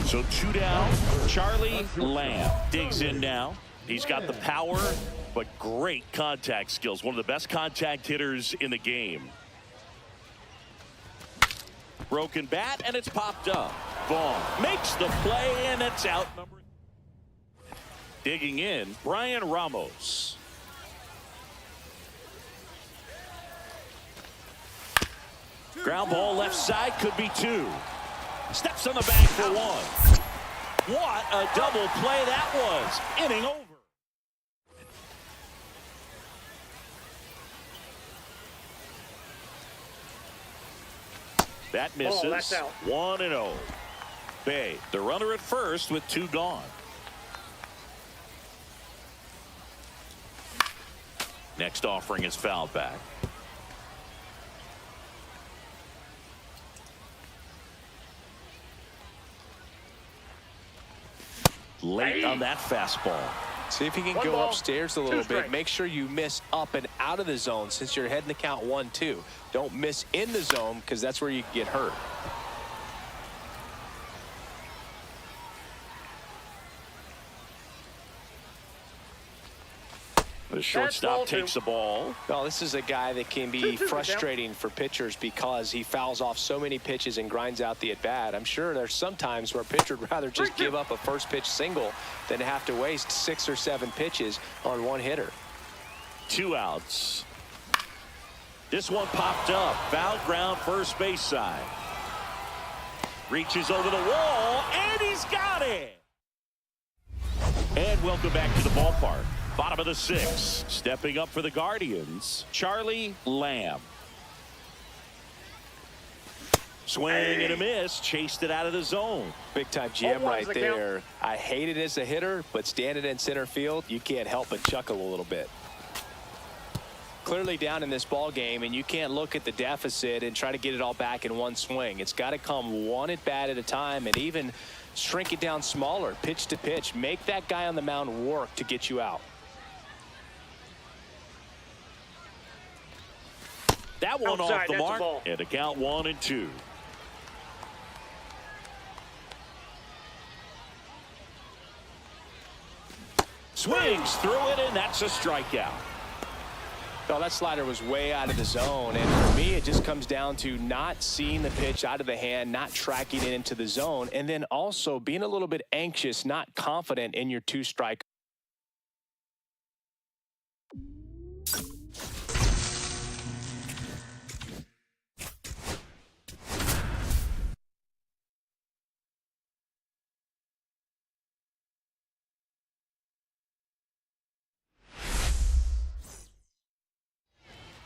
So 2 down. Charlie Lamb digs in now. He's got the power, but great contact skills. One of the best contact hitters in the game. Broken bat, and it's popped up. Vaughn makes the play, and it's out. Digging in, Brian Ramos. Ground ball left side, could be 2. Steps on the bag for 1. What a double play that was. Inning over. That misses. 1-0. Bay, the runner at first with 2 gone. Next offering is fouled back. Late on that fastball. See if you can go upstairs a little bit. Make sure you miss up and out of the zone since you're heading to count 1-2. Don't miss in the zone because that's where you get hurt. The shortstop takes the ball. Well, this is a guy that can be frustrating for pitchers because he fouls off so many pitches and grinds out the at-bat. I'm sure there's some times where a pitcher would rather just give up a first pitch single than have to waste 6 or 7 pitches on one hitter. 2 outs. This one popped up. Foul ground, first base side. Reaches over the wall, and he's got it. And welcome back to the ballpark. Bottom of the 6th. Stepping up for the Guardians, Charlie Lamb. Swing and a miss. Chased it out of the zone. Big time GM right there. I hate it as a hitter, but standing in center field, you can't help but chuckle a little bit. Clearly down in this ball game, and you can't look at the deficit and try to get it all back in one swing. It's got to come one at bat at a time, and even shrink it down smaller, pitch to pitch. Make that guy on the mound work to get you out. That one off the mark, and a count 1-2. Swings through it, and that's a strikeout. Well, that slider was way out of the zone, and for me, it just comes down to not seeing the pitch out of the hand, not tracking it into the zone, and then also being a little bit anxious, not confident in your 2-strike.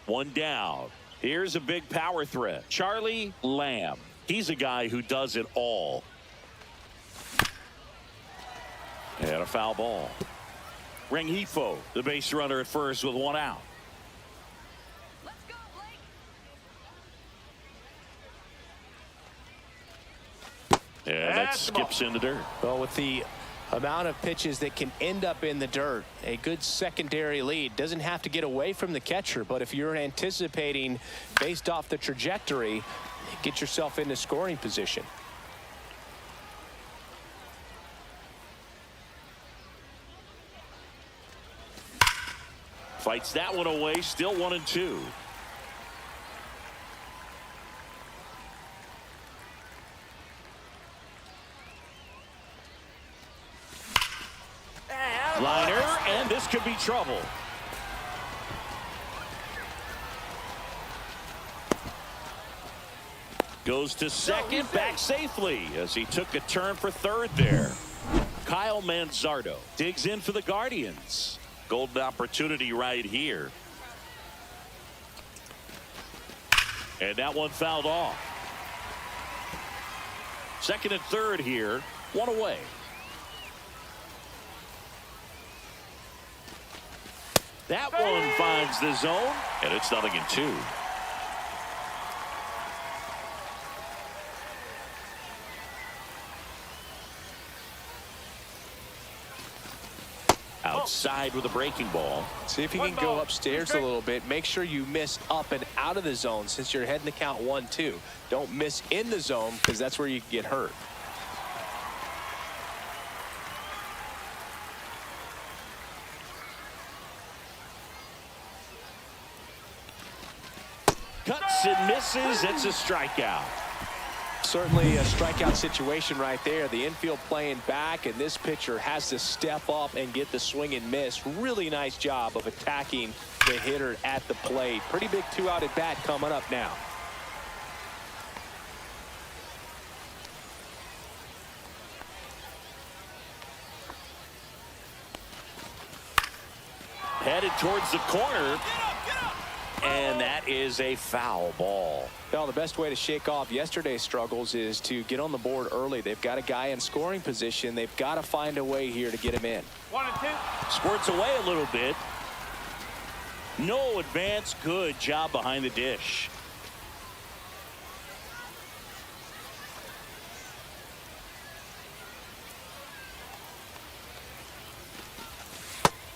One down. Here's a big power threat. Charlie Lamb. He's a guy who does it all. And a foul ball. Rengifo, the base runner at first with 1 out. Let's go, Blake. And that skips in the dirt. Well, with the amount of pitches that can end up in the dirt, a good secondary lead doesn't have to get away from the catcher, but if you're anticipating based off the trajectory, get yourself into scoring position. Fights that one away, still 1-2. Liner, and this could be trouble. Goes to second, back safely as he took a turn for third there. Kyle Manzardo digs in for the Guardians. Golden opportunity right here. And that one fouled off. Second and third here, 1 away. That one finds the zone, and it's 0-2. Outside with a breaking ball. See if you can go upstairs a little bit. Make sure you miss up and out of the zone since you're heading to count 1-2. Don't miss in the zone because that's where you get hurt. Hacks and misses. It's a strikeout. Certainly a strikeout situation right there. The infield playing back, and this pitcher has to step up and get the swing and miss. Really nice job of attacking the hitter at the plate. Pretty big two-out at bat coming up now. Headed towards the corner. And that is a foul ball. Well, the best way to shake off yesterday's struggles is to get on the board early. They've got a guy in scoring position. They've got to find a way here to get him in. 1 and 2. Squirts away a little bit. No advance. Good job behind the dish.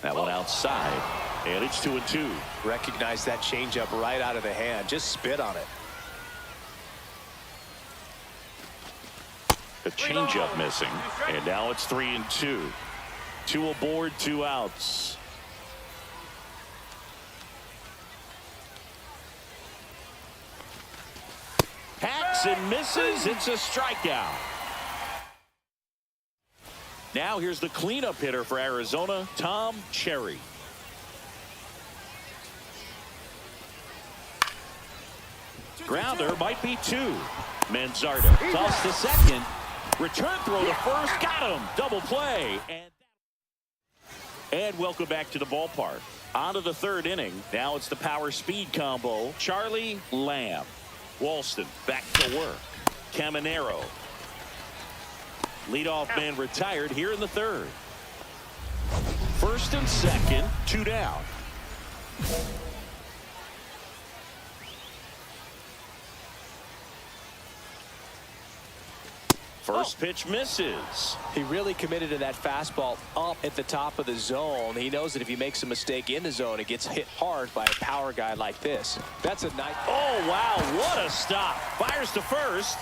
That one outside. And it's 2-2. Recognize that changeup right out of the hand. Just spit on it. The changeup missing. And now it's 3-2. 2 aboard, 2 outs. Hacks and misses. It's a strikeout. Now here's the cleanup hitter for Arizona, Tom Cherry. Grounder might be 2. Manzardo toss to second. Return throw to first. Got him. Double play. And welcome back to the ballpark. On to the 3rd inning. Now it's the power speed combo. Charlie Lamb. Walston back to work. Caminero. Leadoff man retired here in the 3rd. 1st and 2nd. 2 down. First pitch misses. He really committed to that fastball up at the top of the zone. He knows that if he makes a mistake in the zone, it gets hit hard by a power guy like this. That's a nice. Oh, wow. What a stop. Fires to first,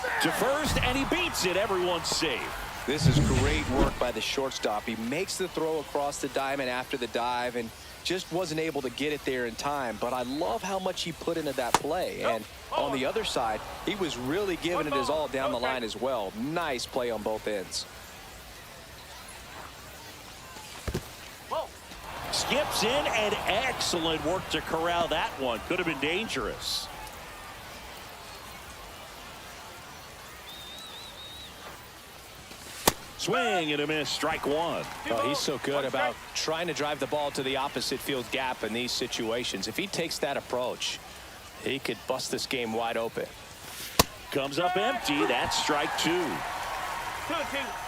and he beats it. Everyone's safe. This is great work by the shortstop. He makes the throw across the diamond after the dive and just wasn't able to get it there in time. But I love how much he put into that play. And on the other side, he was really giving it his all down the line as well. Nice play on both ends. Skips in, and excellent work to corral that one. Could have been dangerous. Swing and a miss. Strike 1. Oh, he's so good about trying to drive the ball to the opposite field gap in these situations. If he takes that approach, he could bust this game wide open. Comes up empty. That's strike 2. 2-2.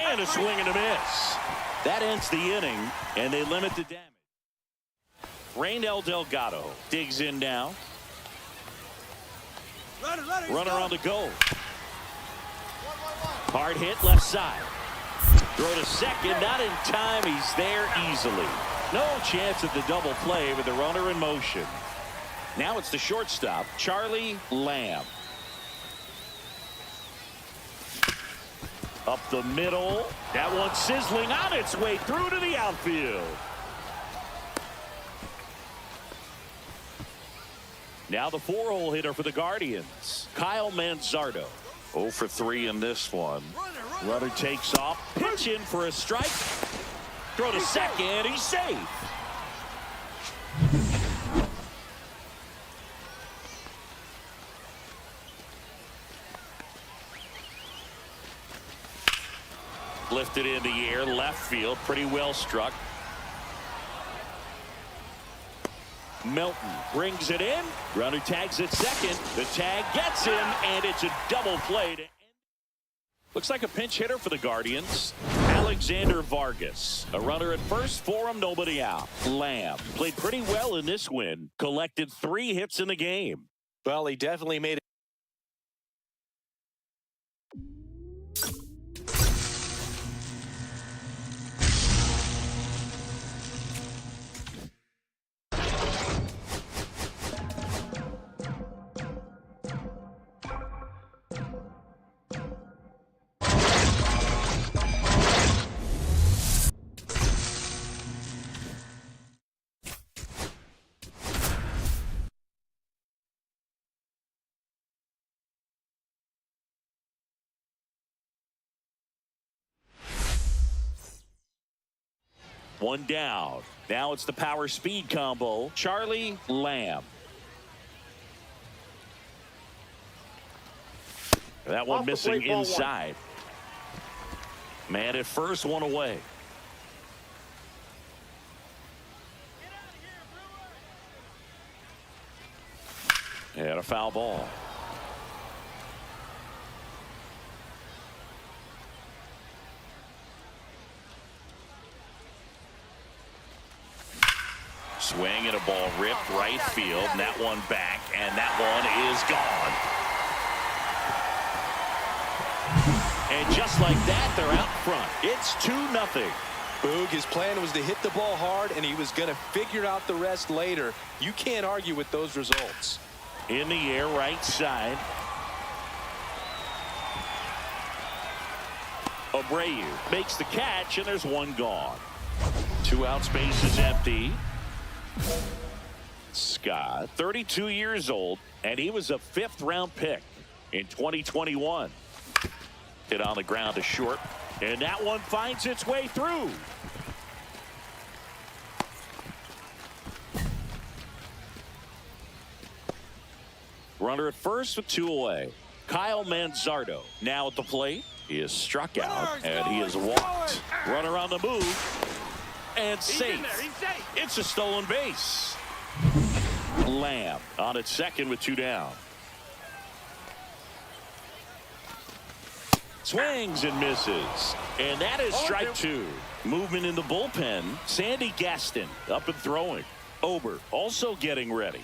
And a swing and a miss. That ends the inning, and they limit the damage. Raynel Delgado digs in now. Runner on the go. Hard hit left side. Throw to second, not in time. He's there easily. No chance at the double play with the runner in motion. Now it's the shortstop, Charlie Lamb. Up the middle. That one sizzling on its way through to the outfield. Now the 4-hole hitter for the Guardians, Kyle Manzardo. 0 for 3 in this one. Runner takes off. Pitch in for a strike. Throw to second. He's safe. Lifted in the air, left field, pretty well struck. Melton brings it in. Runner tags at second. The tag gets him, and it's a double play. Looks like a pinch hitter for the Guardians. Alexander Vargas. A runner at first for him, nobody out. Lamb played pretty well in this win. Collected 3 hits in the game. Well, he definitely made it. One down. Now it's the power speed combo. Charlie Lamb. That one missing inside. Man at first, one away. And a foul ball. Swing and a ball ripped right field, and that one back, and that one is gone. And just like that, they're out front. It's 2-0. Boog, his plan was to hit the ball hard, and he was going to figure out the rest later. You can't argue with those results. In the air, right side. Abreu makes the catch, and there's one gone. 2 out, space is empty. Scott, 32 years old, and he was a 5th-round pick in 2021. Hit on the ground to short, and that one finds its way through. Runner at first with 2 away. Kyle Manzardo now at the plate. He is struck out, and he is walked. Runner on the move. And safe. It's a stolen base. Lamb on at second with 2 down. Swings and misses. And that is strike 2. Movement in the bullpen. Sandy Gaston up and throwing. Ober also getting ready.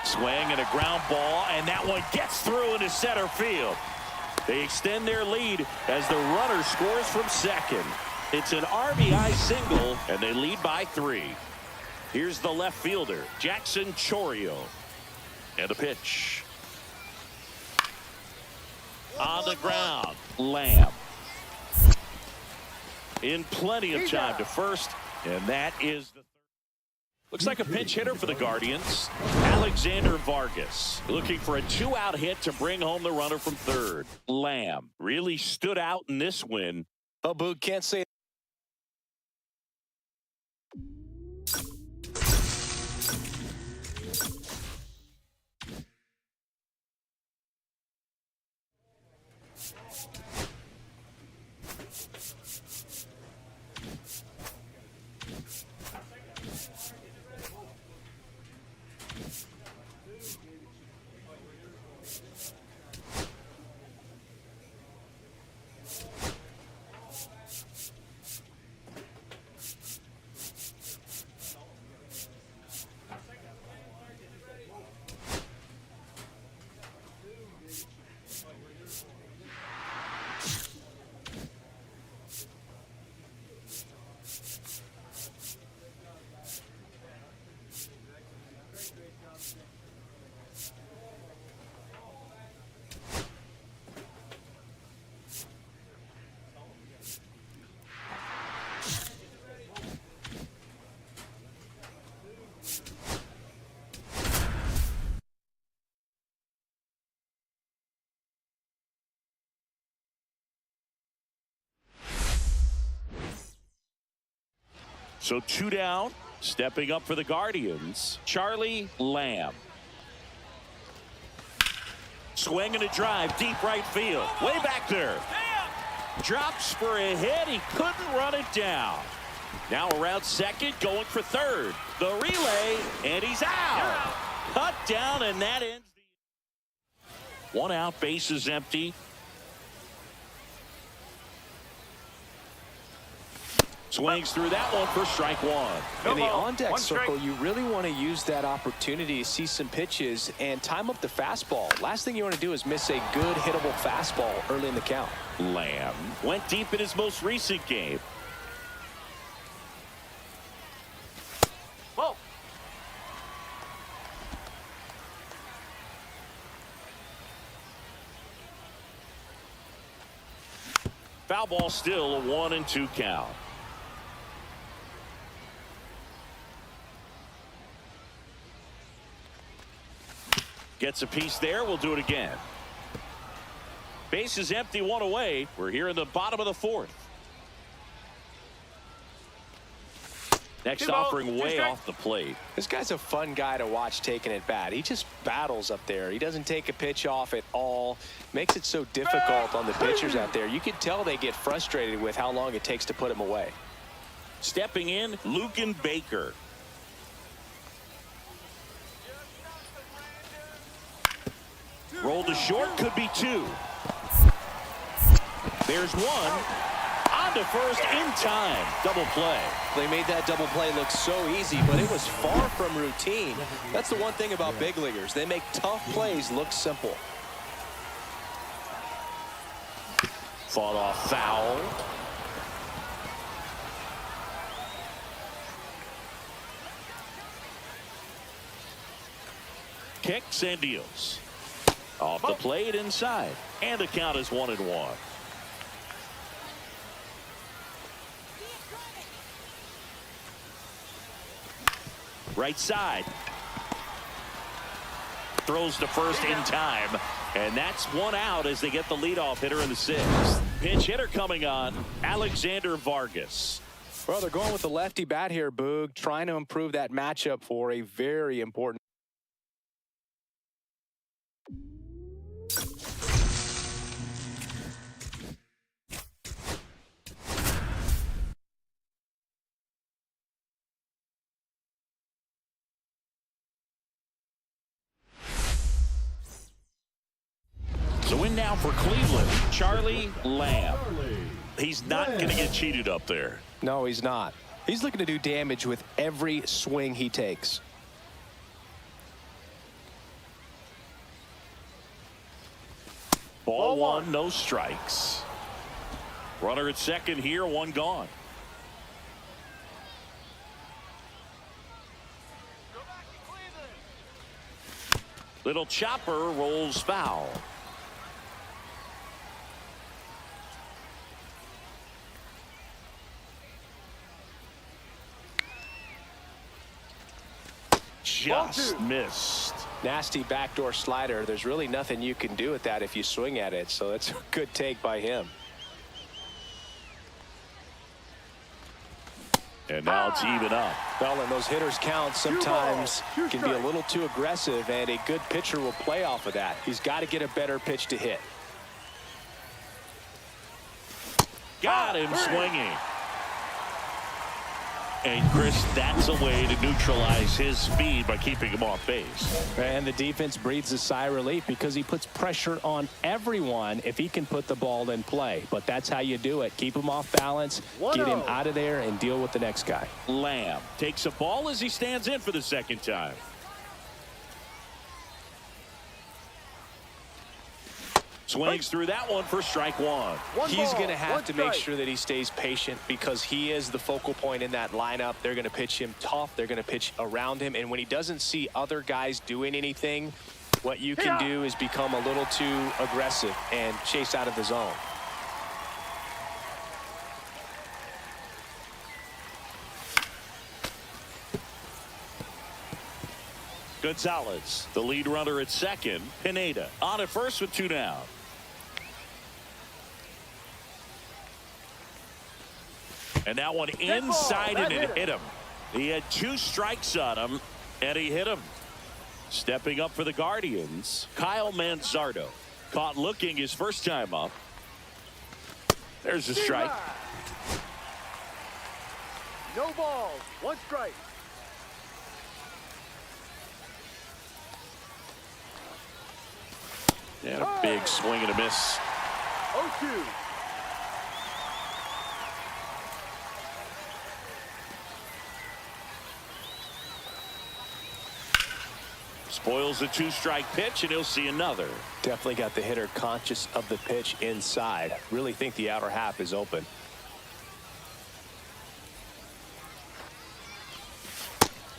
Swing and a ground ball, and that one gets through into center field. They extend their lead as the runner scores from second. It's an RBI single, and they lead by 3. Here's the left fielder, Jackson Chourio. And the pitch. On the ground, Lamb. In plenty of time to first, and that is the third. Looks like a pinch hitter for the Guardians. Alexander Vargas looking for a 2-out hit to bring home the runner from third. Lamb really stood out in this win. Oh, Boog, can't say. So 2 down, stepping up for the Guardians, Charlie Lamb. Swing and a drive, deep right field, way back there. Drops for a hit, he couldn't run it down. Now around second, going for third. The relay, and he's out. Cut down, and that ends the 1 out, base is empty. Swings through that one for strike 1. In the on-deck circle, you really want to use that opportunity to see some pitches and time up the fastball. Last thing you want to do is miss a good hittable fastball early in the count. Lamb went deep in his most recent game. Whoa. Foul ball, still a 1-2 count. Gets a piece there. We'll do it again. Base is empty, 1 away. We're here in the bottom of the 4th. Next 2 balls, offering 2 way strikes. off the plate. This guy's a fun guy to watch taking at bat. He just battles up there. He doesn't take a pitch off at all. Makes it so difficult on the pitchers out there. You can tell they get frustrated with how long it takes to put him away. Stepping in, Lucan Baker. Roll to short, could be 2. There's 1. On to first in time. Double play. They made that double play look so easy, but it was far from routine. That's the one thing about big leaguers. They make tough plays look simple. Fought off foul. Kicks and deals. Off the plate inside. And the count is 1-1. Right side. Throws to first in time. And that's 1 out as they get the leadoff hitter in the 6th. Pinch hitter coming on, Alexander Vargas. Well, they're going with the lefty bat here, Boog, trying to improve that matchup for a very important. So in now for Cleveland, Charlie Lamb. He's not going to get cheated up there. No, he's not. He's looking to do damage with every swing he takes. Ball 1, no strikes. Runner at second here, 1 gone. Little chopper rolls foul. Just missed. Nasty backdoor slider. There's really nothing you can do with that if you swing at it. So that's a good take by him. And now it's even up. Well, and those hitters count sometimes can be a little too aggressive, and a good pitcher will play off of that. He's got to get a better pitch to hit. Got him swinging. And Chris, that's a way to neutralize his speed by keeping him off base. And the defense breathes a sigh of relief because he puts pressure on everyone if he can put the ball in play. But that's how you do it. Keep him off balance, get him out of there, and deal with the next guy. Lamb takes a ball as he stands in for the second time. Swings through that one for strike 1. He's going to have to make sure that he stays patient because he is the focal point in that lineup. They're going to pitch him tough. They're going to pitch around him. And when he doesn't see other guys doing anything, what you can do is become a little too aggressive and chase out of the zone. Gonzalez, the lead runner at second. Pineda on at first with 2 down. And that one inside and it hit him. He had 2 strikes on him, and he hit him. Stepping up for the Guardians, Kyle Manzardo. Caught looking his first time up. There's a strike. No balls, 1 strike. And a big swing and a miss. 0-2. Spoils the 2-strike pitch, and he'll see another. Definitely got the hitter conscious of the pitch inside. Really think the outer half is open.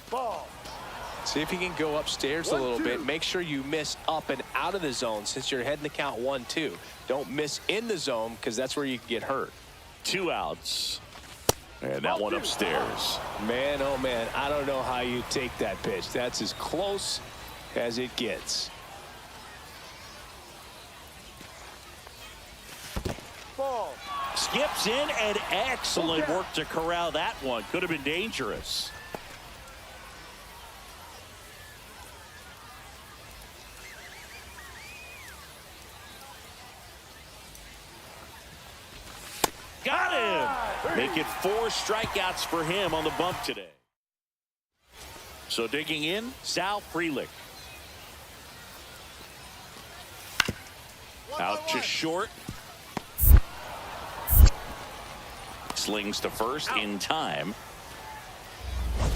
Ball. See if he can go upstairs a little bit. Make sure you miss up and out of the zone since you're heading the count 1-2. Don't miss in the zone because that's where you can get hurt. 2 outs. And that one upstairs. Man, oh man, I don't know how you take that pitch. That's as close as it gets. Ball. skips in, and excellent work to corral that one. Could have been dangerous. Got him. Make it 4 strikeouts for him on the bump today. So digging in, Sal Frelick. Out to short. Slings to first in time.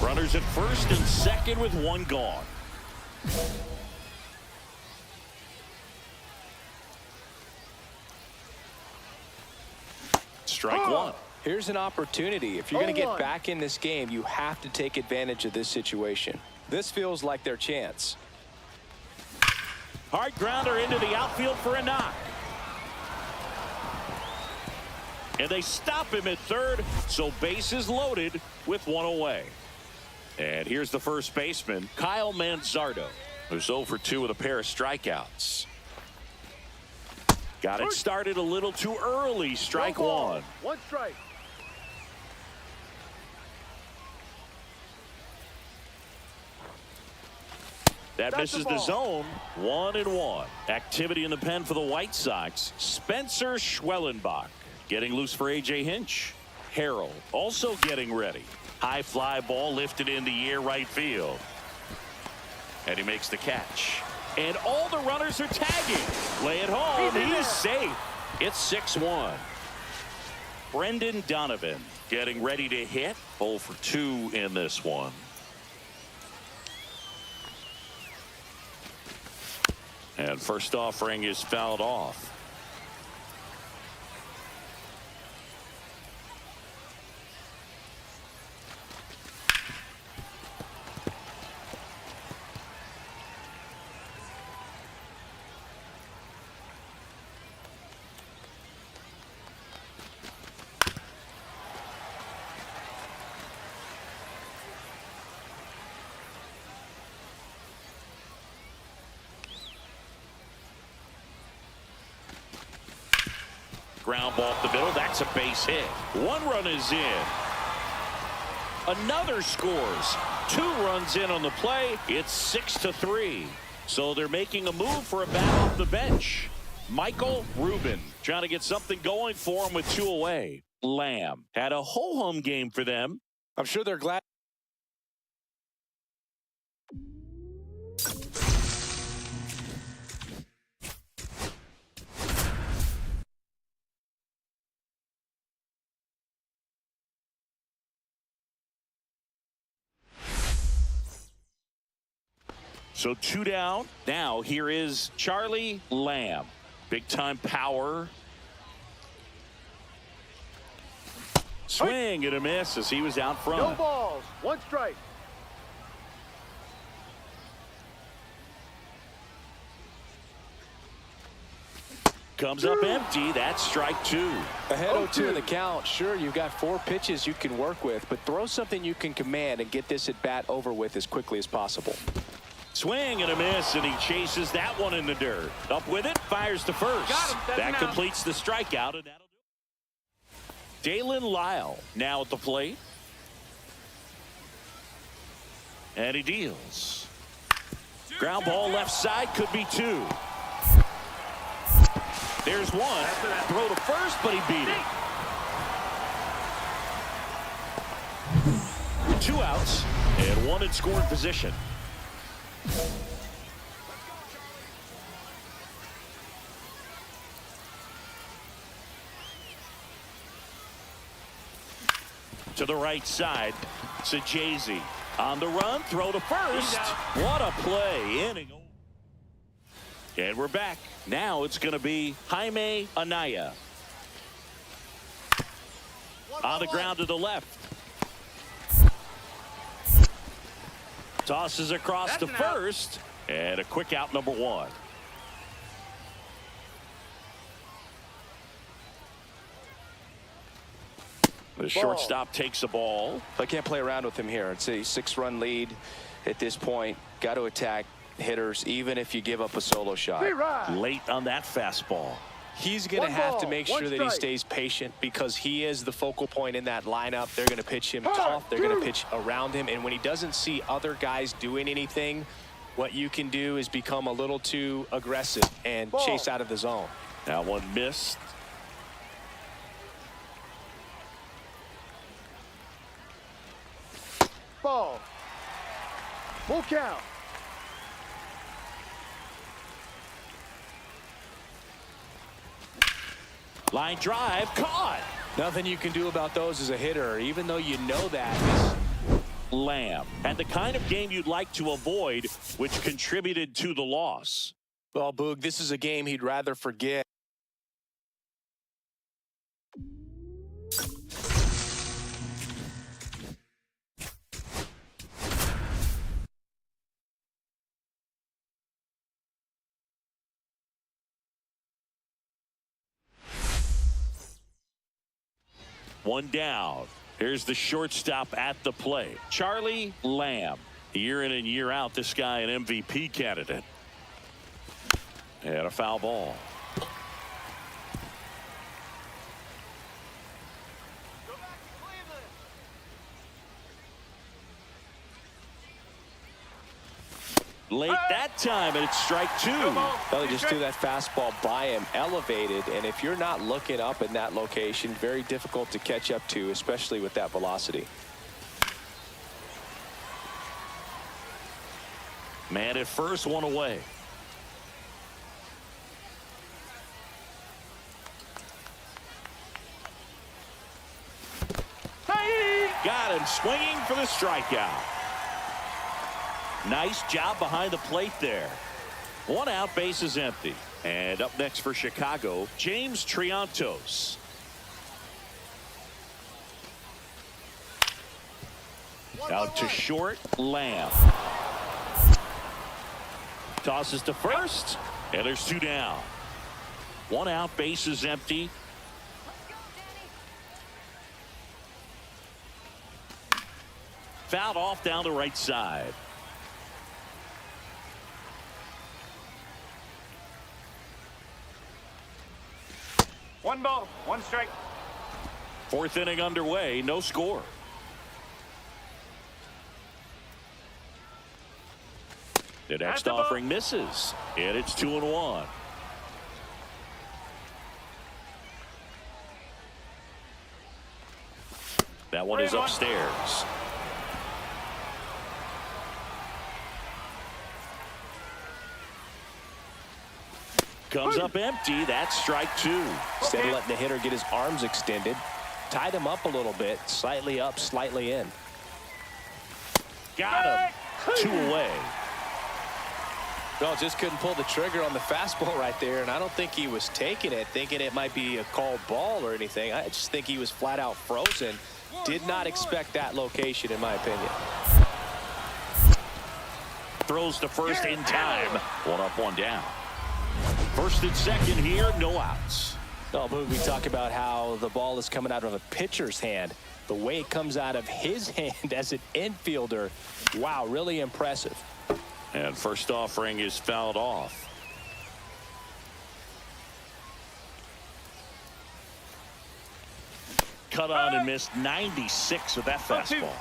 Runners at first and second with 1 gone. Strike 1. Here's an opportunity. If you're going to get back in this game, you have to take advantage of this situation. This feels like their chance. Hard grounder into the outfield for a knock. And they stop him at third, so bases loaded with 1 away. And here's the first baseman, Kyle Manzardo, who's 0 for 2 with a pair of strikeouts. Got it started a little too early. Strike 1. 1 strike. That misses the zone. 1-1. Activity in the pen for the White Sox. Spencer Schwellenbach getting loose for A.J. Hinch. Harrell also getting ready. High fly ball lifted in the air right field. And he makes the catch. And all the runners are tagging. Lay it home. He's safe. It's 6-1. Brendan Donovan getting ready to hit. 0 for 2 in this one. And first offering is fouled off. Ground ball up the middle. That's a base hit. 1 run is in. Another scores. 2 runs in on the play. It's 6-3. So they're making a move for a bat off the bench. Michael Rubin trying to get something going for him with 2 away. Lamb had a ho-hum game for them. I'm sure they're glad. So 2 down. Now here is Charlie Lamb. Big time power. Swing and a miss as he was out front. No balls. 1 strike. Comes up empty. That's strike 2. Ahead 0-2 in the count. Sure, you've got 4 pitches you can work with, but throw something you can command and get this at bat over with as quickly as possible. Swing and a miss, and he chases that one in the dirt. Up with it, fires to first. That completes the strikeout, and that'll do it. Dalen Lyle now at the plate. And he deals. Ground ball left side, could be 2. There's 1. Throw to first, but he beat it. 2 outs, and 1 in scoring position. To the right side, Sajazi on the run, throw to first. What a play, inning. And we're back. Now it's going to be Jaime Anaya. On the ground to the left. Tosses across to first, and a quick out, number 1. The shortstop takes the ball. I can't play around with him here. It's a 6-run lead at this point. Got to attack hitters, even if you give up a solo shot. Late on that fastball. He's going to have to make sure that he stays patient because he is the focal point in that lineup. They're going to pitch him tough. They're going to pitch around him. And when he doesn't see other guys doing anything, what you can do is become a little too aggressive and chase out of the zone. That one missed. Ball. Full count. Line drive, caught. Nothing you can do about those as a hitter, even though you know that. Lamb. And the kind of game you'd like to avoid, which contributed to the loss. Well, Boog, this is a game he'd rather forget. One down. Here's the shortstop at the plate, Charlie Lamb. Year in and year out, this guy an MVP candidate. And a foul ball. Late that time, and it's strike two. Well, he just threw that fastball by him, elevated, and if you're not looking up in that location, very difficult to catch up to, especially with that velocity. Man at first, one away. Hey! Got him swinging for the strikeout. Nice job behind the plate there. One out, base is empty. And up next for Chicago, James Triantos. Out to short, Lamb. Tosses to first, and there's two down. One out, base is empty. Fouled off down the right side. One ball, one strike. Fourth inning underway, no score. The next offering misses, and it's 2-1. That one is upstairs. Comes up empty. That's strike two. Instead of letting the hitter get his arms extended, tied him up a little bit, slightly up, slightly in. Got him. Two away. Well, just couldn't pull the trigger on the fastball right there, and I don't think he was taking it, thinking it might be a called ball or anything. I just think he was flat out frozen. Did not expect that location, in my opinion. Throws to first in time. One up, one down. First and second here, no outs. Oh, Boog, we talk about how the ball is coming out of a pitcher's hand. The way it comes out of his hand as an infielder, wow, really impressive. And first offering is fouled off. Cut on and missed 96 with that fastball.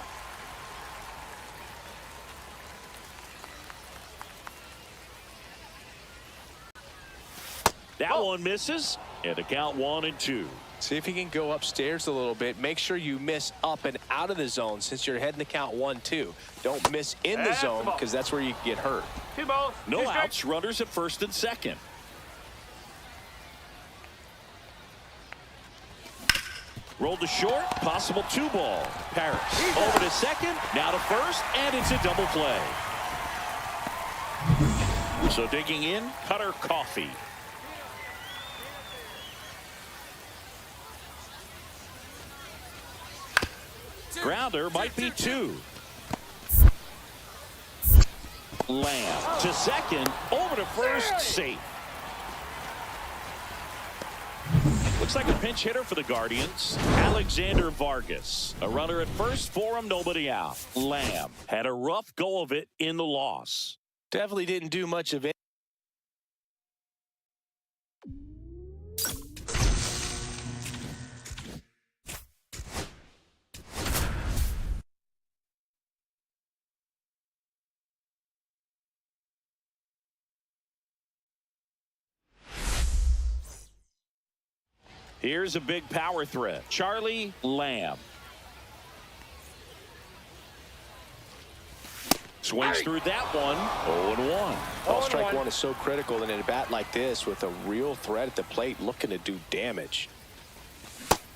That one misses, and the count 1-2. See if he can go upstairs a little bit. Make sure you miss up and out of the zone since you're heading the count 1-2. Don't miss in the zone because that's where you get hurt. Two balls. No outs, runners at first and second. Rolled to short, possible 2-ball. Paris over to second, now to first, and it's a double play. So digging in, Cutter Coffee. Grounder might be two. Lamb to second, over to first, safe. Looks like a pinch hitter for the Guardians, Alexander Vargas. A runner at first for him, nobody out. Lamb had a rough go of it in the loss. Definitely didn't do much of it. Here's a big power threat. Charlie Lamb. Swings through that one. 0-1. Well, strike one is so critical in a bat like this with a real threat at the plate looking to do damage.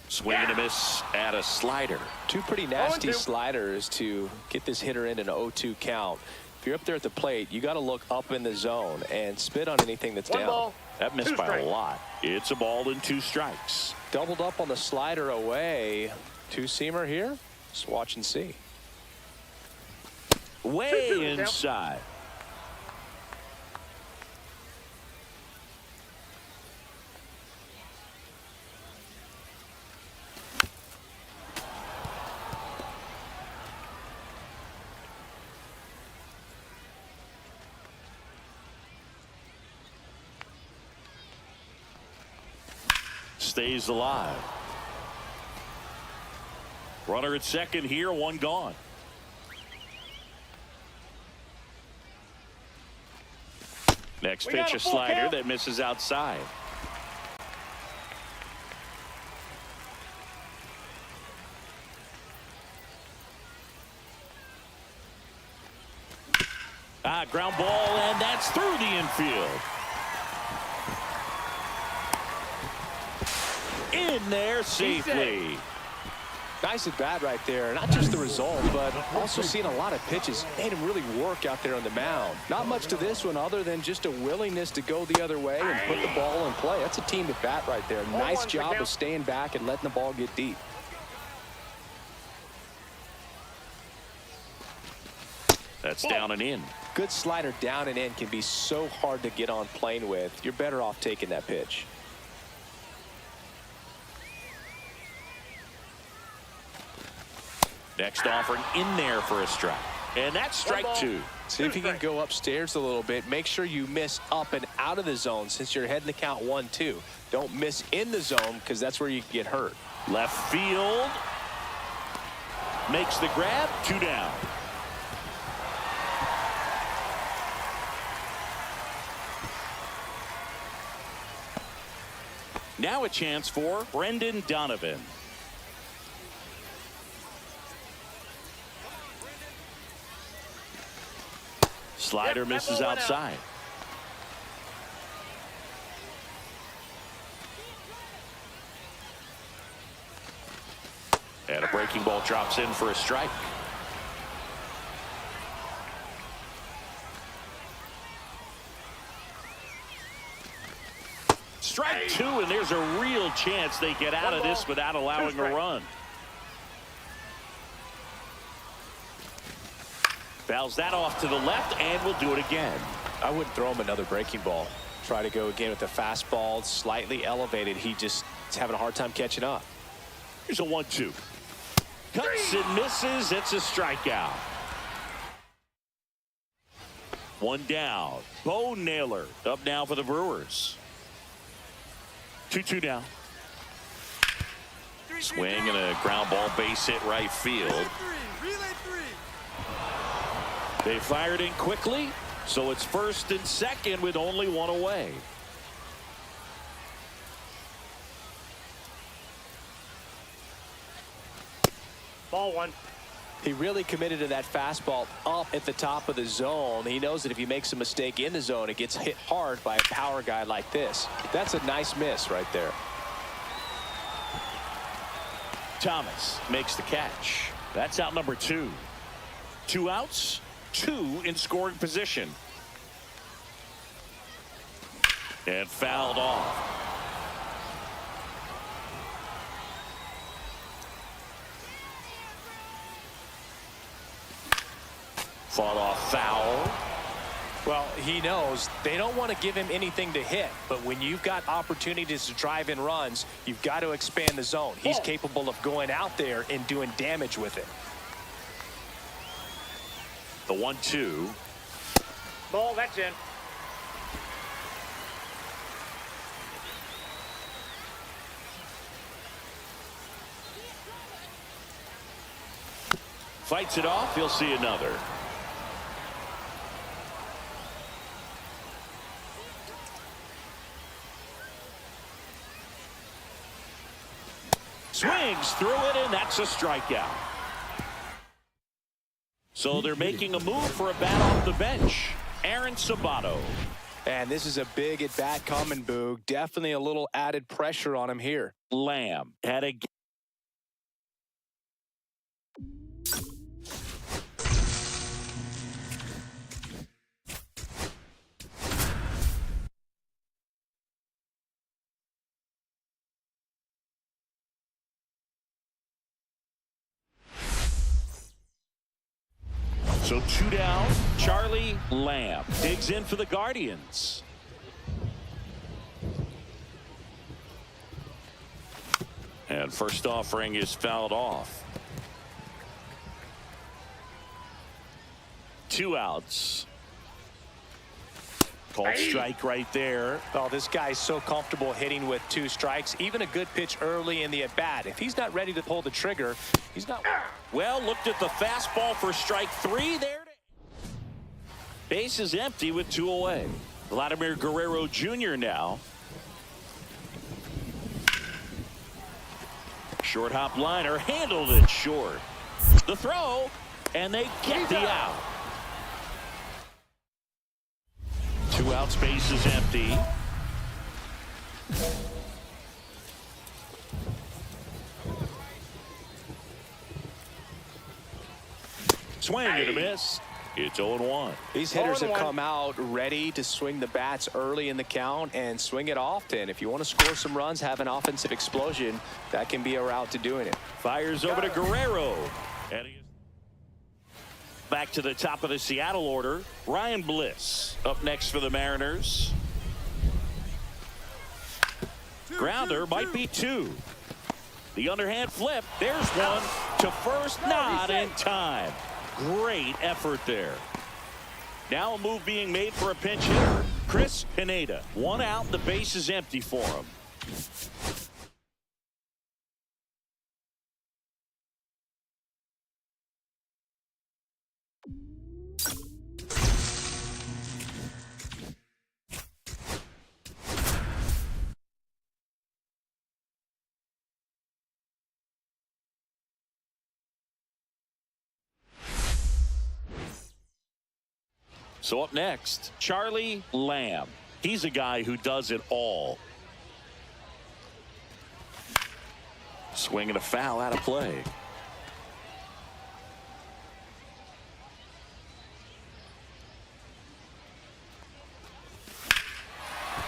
Swing and a miss at a slider. Two pretty nasty sliders to get this hitter in an 0-2 count. If you're up there at the plate, you got to look up in the zone and spit on anything that's down. Ball, that missed by a lot. It's a ball and 2 strikes. Doubled up on the slider away. Two-seamer here. Just watch and see. Way inside. Stays alive. Runner at second here, 1 gone. Next pitch, a slider that misses outside. Ground ball, and that's through the infield. In there safely. Nice at bat right there. Not just the result, but also seeing a lot of pitches. Made him really work out there on the mound. Not much to this one other than just a willingness to go the other way and put the ball in play. That's a team at bat right there. Nice job of staying back and letting the ball get deep. That's down and in. Good slider down and in can be so hard to get on plane with. You're better off taking that pitch. Next offering in there for a strike. And that's strike 2. See if you can go upstairs a little bit. Make sure you miss up and out of the zone since you're heading the count 1-2. Don't miss in the zone because that's where you get hurt. Left field. Makes the grab. 2 down. Now a chance for Brendan Donovan. Slider misses outside. And a breaking ball drops in for a strike. Strike 2, and there's a real chance they get out of this without allowing a run. Fouls that off to the left, and will do it again. I wouldn't throw him another breaking ball. Try to go again with the fastball, slightly elevated. He just is having a hard time catching up. Here's a 1-2. Cuts and misses. It's a strikeout. 1 down. Bo Naylor up now for the Brewers. 2-2 now. Swing and a ground ball base hit right field. They fired in quickly, so it's first and second with only 1 away. Ball 1. He really committed to that fastball up at the top of the zone. He knows that if he makes a mistake in the zone, it gets hit hard by a power guy like this. That's a nice miss right there. Thomas makes the catch. That's out number 2. 2 outs, 2 in scoring position. And fouled off. Fought off foul. Well, he knows they don't want to give him anything to hit, but when you've got opportunities to drive in runs, you've got to expand the zone. He's capable of going out there and doing damage with it. The 1-2. Ball, that's in. Fights it off. He'll see another. swings through it, and that's a strikeout. So they're making a move for a bat off the bench. Aaron Sabato. And this is a big at-bat coming, Boog. Definitely a little added pressure on him here. Lamb had a... So 2 down. Charlie Lamb digs in for the Guardians. And first offering is fouled off. 2 outs. Called strike right there. Oh, this guy's so comfortable hitting with 2 strikes. Even a good pitch early in the at-bat. If he's not ready to pull the trigger, he's not. Well, looked at the fastball for strike 3 there. Base is empty with 2 away. Vladimir Guerrero Jr. now. Short hop liner, handled it short. The throw, and they get the out. 2 outs, base is empty. Swing and a miss. It's 0-1. These hitters have come out ready to swing the bats early in the count and swing it often. If you want to score some runs, have an offensive explosion, that can be a route to doing it. Fires over to Guerrero. And back to the top of the Seattle order. Ryan Bliss up next for the Mariners. Grounder might be 2. The underhand flip. There's one to first. Not in time. Great effort there. Now a move being made for a pinch hitter. Chris Pineda. 1 out. The base is empty for him. So up next, Charlie Lamb. He's a guy who does it all. Swinging a foul out of play.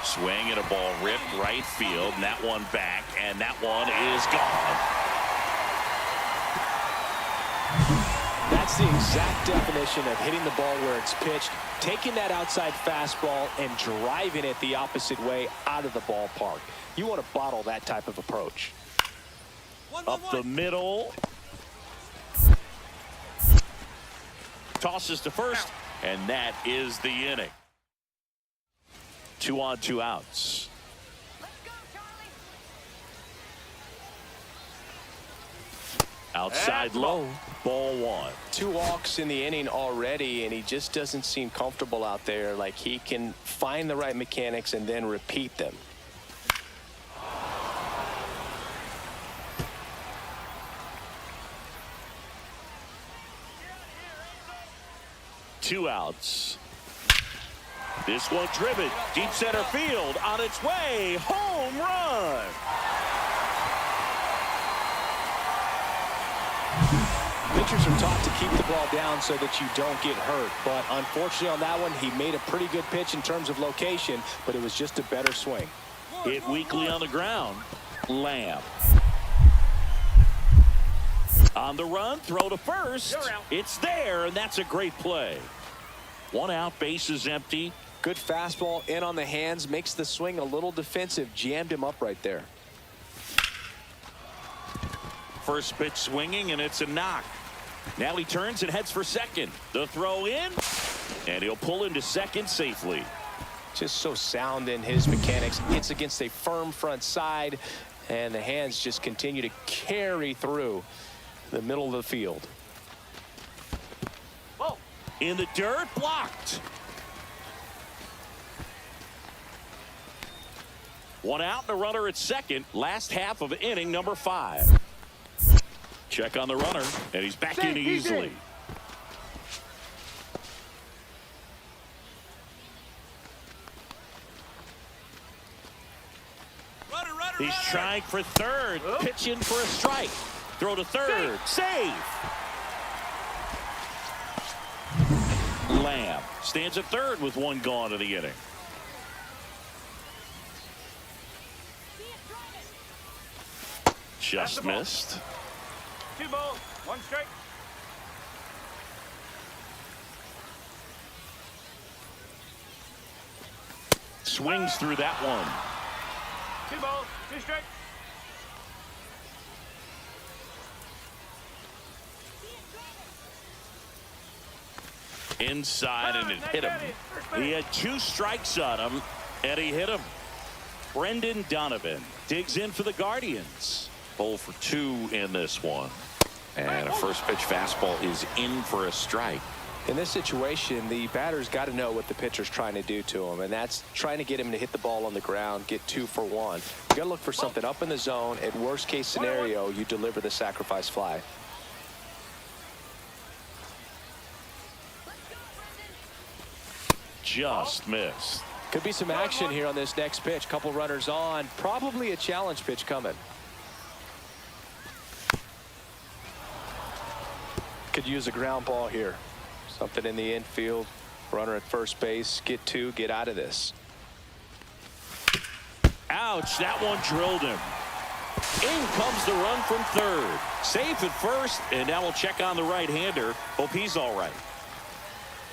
Swing and a ball ripped right field, and that one back, and that one is gone. That's the exact definition of hitting the ball where it's pitched, taking that outside fastball and driving it the opposite way out of the ballpark. You want to bottle that type of approach. Up the middle. Tosses to first, and that is the inning. 2 on, 2 outs. Outside low, ball 1. 2 walks in the inning already, and he just doesn't seem comfortable out there. Like he can find the right mechanics and then repeat them. Two outs. This one driven deep center field, on its way, home run. Pitchers are taught to keep the ball down so that you don't get hurt. But unfortunately on that one, he made a pretty good pitch in terms of location, but it was just a better swing. Hit weakly on the ground. Lamb. On the run, throw to first. It's there, and that's a great play. 1 out, base is empty. Good fastball in on the hands, makes the swing a little defensive. Jammed him up right there. First pitch swinging, and it's a knock. Now he turns and heads for second. The throw in, and he'll pull into second safely. Just so sound in his mechanics. Hits against a firm front side, and the hands just continue to carry through the middle of the field. Whoa. In the dirt, blocked. 1 out and a runner at second. Last half of inning number 5. Check on the runner, and he's back in easily. He's trying for third. Pitch in for a strike. Throw to third. Save. Lamb stands at third with one gone in the inning. Just missed. 2 balls, 1 strike. Swings through that one. 2 balls, 2 strikes. Inside, and it hit him. He had 2 strikes on him, and he hit him. Brendan Donovan digs in for the Guardians. 0 for 2 in this one. And a first pitch fastball is in for a strike. In this situation, the batter's got to know what the pitcher's trying to do to him, and that's trying to get him to hit the ball on the ground, get 2 for 1. You got to look for something up in the zone. At worst case scenario, you deliver the sacrifice fly. Just missed. Could be some action here on this next pitch. Couple runners on. Probably a challenge pitch coming. Could use a ground ball here. Something in the infield. Runner at first base. Get 2. Get out of this. Ouch, that one drilled him. In comes the run from third. Safe at first, and now we'll check on the right-hander. Hope he's all right.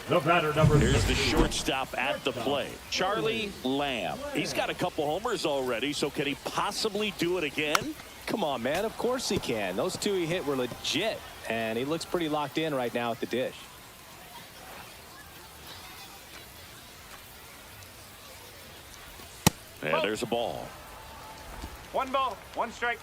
The batter number. Here's the shortstop at the plate, Charlie Lamb. He's got a couple homers already, so can he possibly do it again? Come on, man. Of course he can. Those 2 he hit were legit, and he looks pretty locked in right now at the dish. And there's a ball. 1 ball, 1 strike.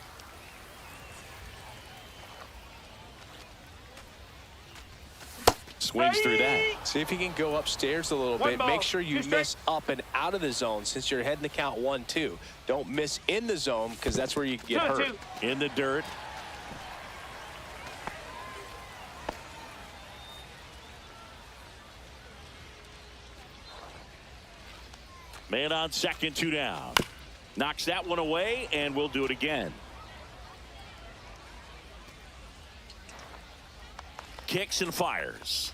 Swings through that. See if he can go upstairs a little bit. Make sure you miss up and out of the zone since you're heading the count 1-2. Don't miss in the zone because that's where you get hurt. In the dirt. Man on second, 2 down. Knocks that one away, and we'll do it again. Kicks and fires.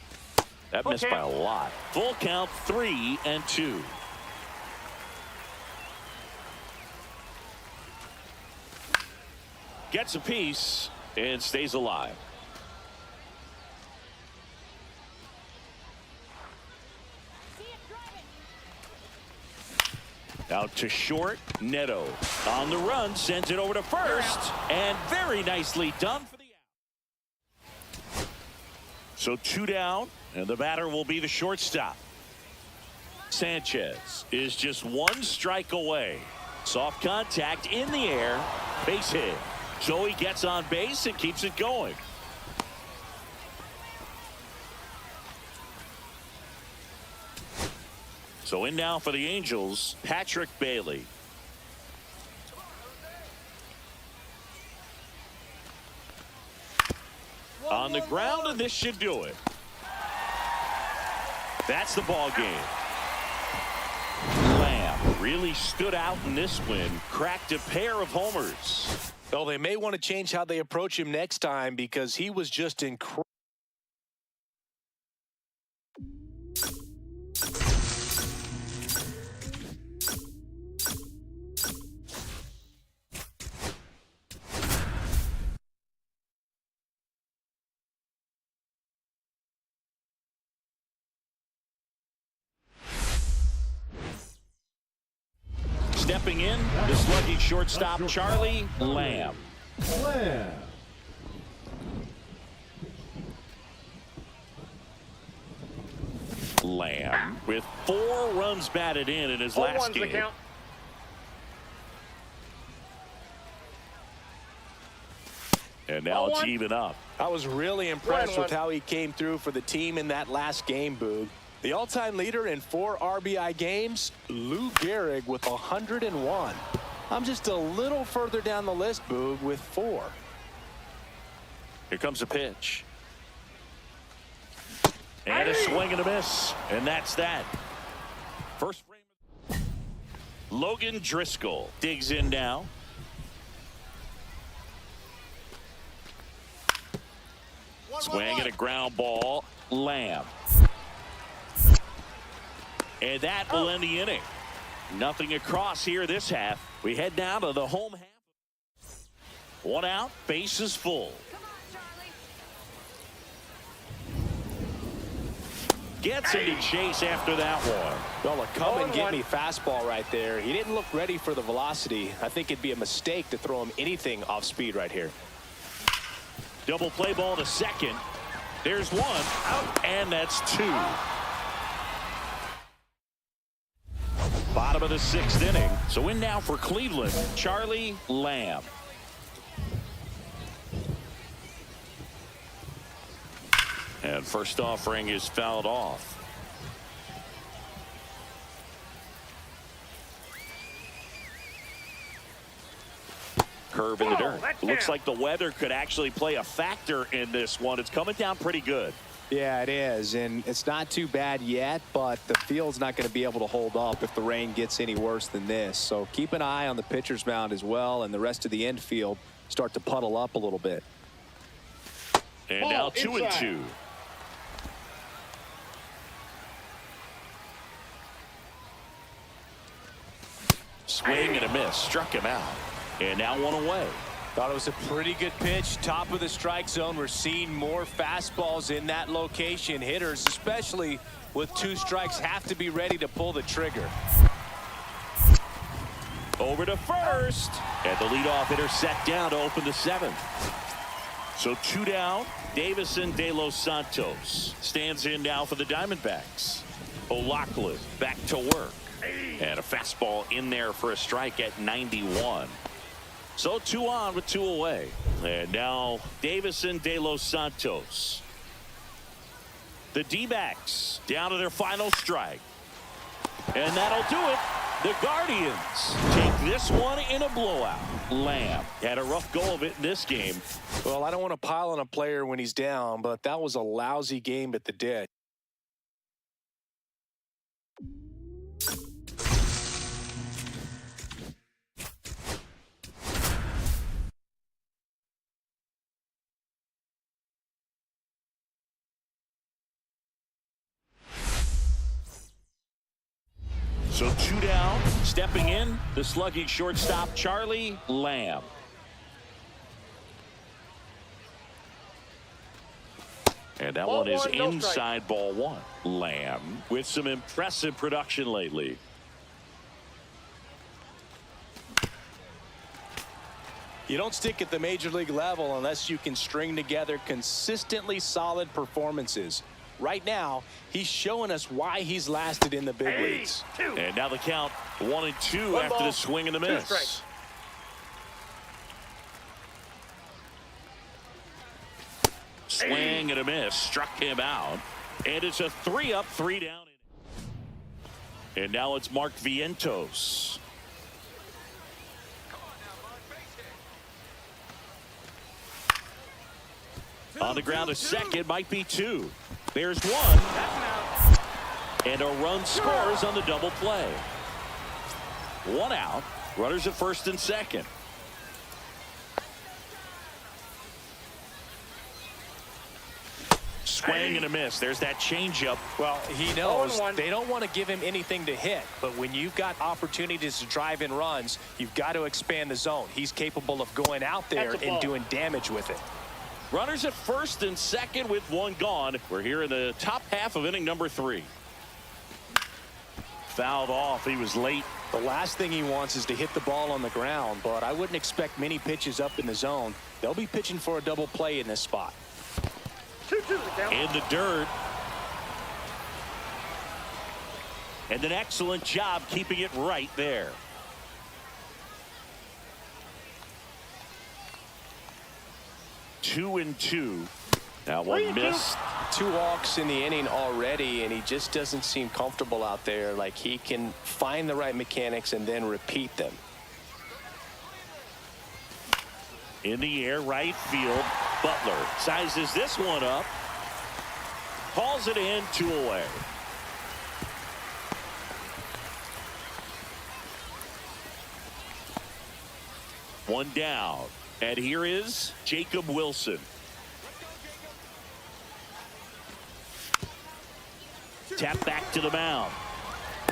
That missed by a lot. Full count, 3-2. Gets a piece and stays alive. Out to short. Neto on the run, sends it over to first, and very nicely done for the out. So 2 down, and the batter will be the shortstop. Sanchez is just 1 strike away. Soft contact in the air, base hit. So he gets on base and keeps it going. So in now for the Angels, Patrick Bailey. On the ground, and this should do it. That's the ball game. Lamb really stood out in this win, cracked a pair of homers. Well, they may want to change how they approach him next time because he was just incredible. Stepping in, the slugging shortstop, Charlie Lamb. Lamb with 4 runs batted in his last game. And now it's even up. I was really impressed with how he came through for the team in that last game, Boog. The all-time leader in 4 RBI games, Lou Gehrig with 101. I'm just a little further down the list, Boog, with 4. Here comes a pitch. And a swing and a miss. And that's that. First frame. Logan Driscoll digs in now. Swing and a ground ball. Lamb. And that will end the inning. Nothing across here this half. We head down to the home half. One out, bases full. Gets into chase after that one. Well, a come and get me fastball right there. He didn't look ready for the velocity. I think it'd be a mistake to throw him anything off speed right here. Double play ball to second. There's one out, and that's two. Bottom of the sixth inning. So in now for Cleveland, Charlie Lamb. And first offering is fouled off. Curve in the dirt. Looks like the weather could actually play a factor in this one. It's coming down pretty good. Yeah, it is, and it's not too bad yet, but the field's not going to be able to hold up if the rain gets any worse than this. So keep an eye on the pitcher's mound as well, and the rest of the infield start to puddle up a little bit. And now 2-2. Swing and a miss. Struck him out. And now one away. Thought it was a pretty good pitch. Top of the strike zone. We're seeing more fastballs in that location. Hitters, especially with 2 strikes, have to be ready to pull the trigger. Over to first. And the leadoff hitter set down to open the 7th. So 2 down. Davison De Los Santos stands in now for the Diamondbacks. O'Loughlin back to work. And a fastball in there for a strike at 91. So 2 on with 2 away. And now Davison De Los Santos. The D-backs down to their final strike. And that'll do it. The Guardians take this one in a blowout. Lamb had a rough go of it in this game. Well, I don't want to pile on a player when he's down, but that was a lousy game at the dead. So 2 down, stepping in, the slugging shortstop, Charlie Lamb. And that one is inside ball 1. Lamb with some impressive production lately. You don't stick at the major league level unless you can string together consistently solid performances. Right now, he's showing us why he's lasted in the big leagues. And now the count 1-2 after the swing and the miss. Swing and a miss. Struck him out. And it's a 3-up, 3 down. And now it's Mark Vientos. On the ground to second, might be 2. There's 1. And a run scores on the double play. 1 out. Runners at first and second. Swing and a miss. There's that changeup. Well, he knows they don't want to give him anything to hit, but when you've got opportunities to drive in runs, you've got to expand the zone. He's capable of going out there and doing damage with it. Runners at first and second with 1 gone. We're here in the top half of inning number 3. Fouled off. He was late. The last thing he wants is to hit the ball on the ground, but I wouldn't expect many pitches up in the zone. They'll be pitching for a double play in this spot. In the dirt. And an excellent job keeping it right there. Two and 2. Now one missed. 2 walks in the inning already, and he just doesn't seem comfortable out there. Like he can find the right mechanics and then repeat them. In the air, right field. Butler sizes this one up. Hauls it in, 2 away. One down. And here is Jacob Wilson. Tap back to the mound.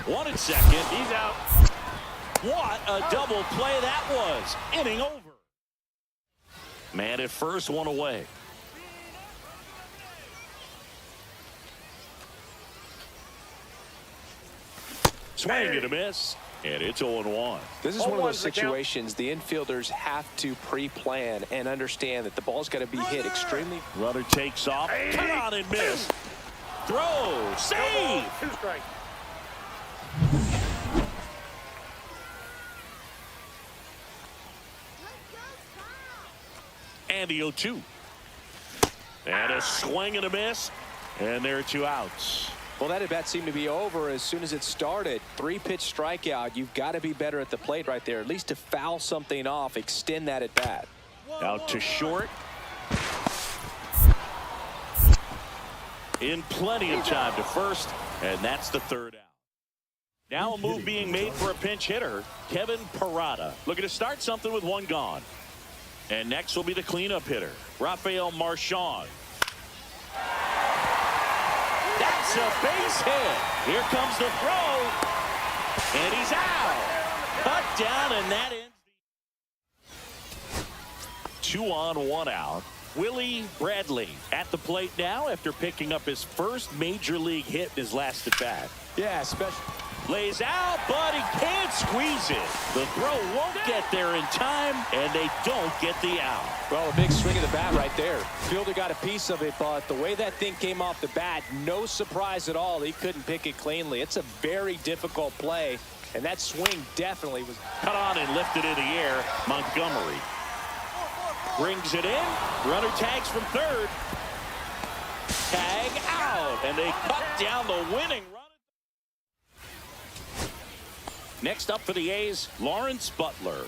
1 and 2nd. He's out. What a double play that was. Inning over. Man at first, 1 away. Swing and a miss. And it's 0-1. This is one of those situations the infielders have to pre-plan and understand that the ball's got to be hit extremely. Runner takes off. Cut on and miss. Throw. Save. 2 strikes. And the 0-2. And a swing and a miss. And there are 2 outs. Well, that at-bat seemed to be over as soon as it started. 3-pitch strikeout. You've got to be better at the plate right there, at least to foul something off, extend that at-bat. Out to short. In plenty of time to first, and that's the 3rd out. Now a move being made for a pinch hitter, Kevin Parada. Looking to start something with 1 gone. And next will be the cleanup hitter, Rafael Marchand. That's a base hit. Here comes the throw. And he's out. Cut down, and that ends. 2 on, 1 out. Willie Bradley at the plate now after picking up his first major league hit in his last at bat. Yeah, especially. Lays out, but he can't squeeze it. The throw won't get there in time, and they don't get the out. Well, a big swing of the bat right there. Fielder got a piece of it, but the way that thing came off the bat, no surprise at all. He couldn't pick it cleanly. It's a very difficult play, and that swing definitely was cut on and lifted in the air. Montgomery brings it in. Runner tags from 3rd. Tag out, and they cut down the winning run. Next up for the A's, Lawrence Butler.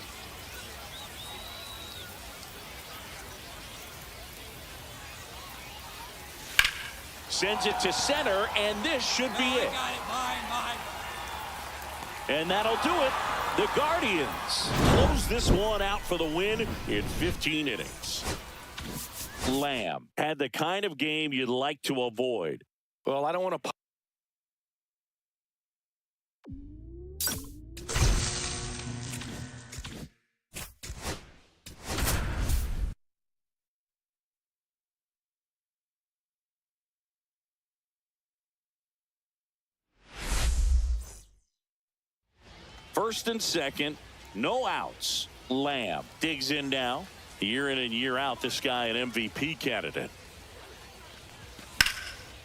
Sends it to center, and this should be it. And that'll do it. The Guardians close this one out for the win in 15 innings. Lamb had the kind of game you'd like to avoid. Well, I don't want to. First and second, no outs. Lamb digs in now. Year in and year out, this guy an MVP candidate.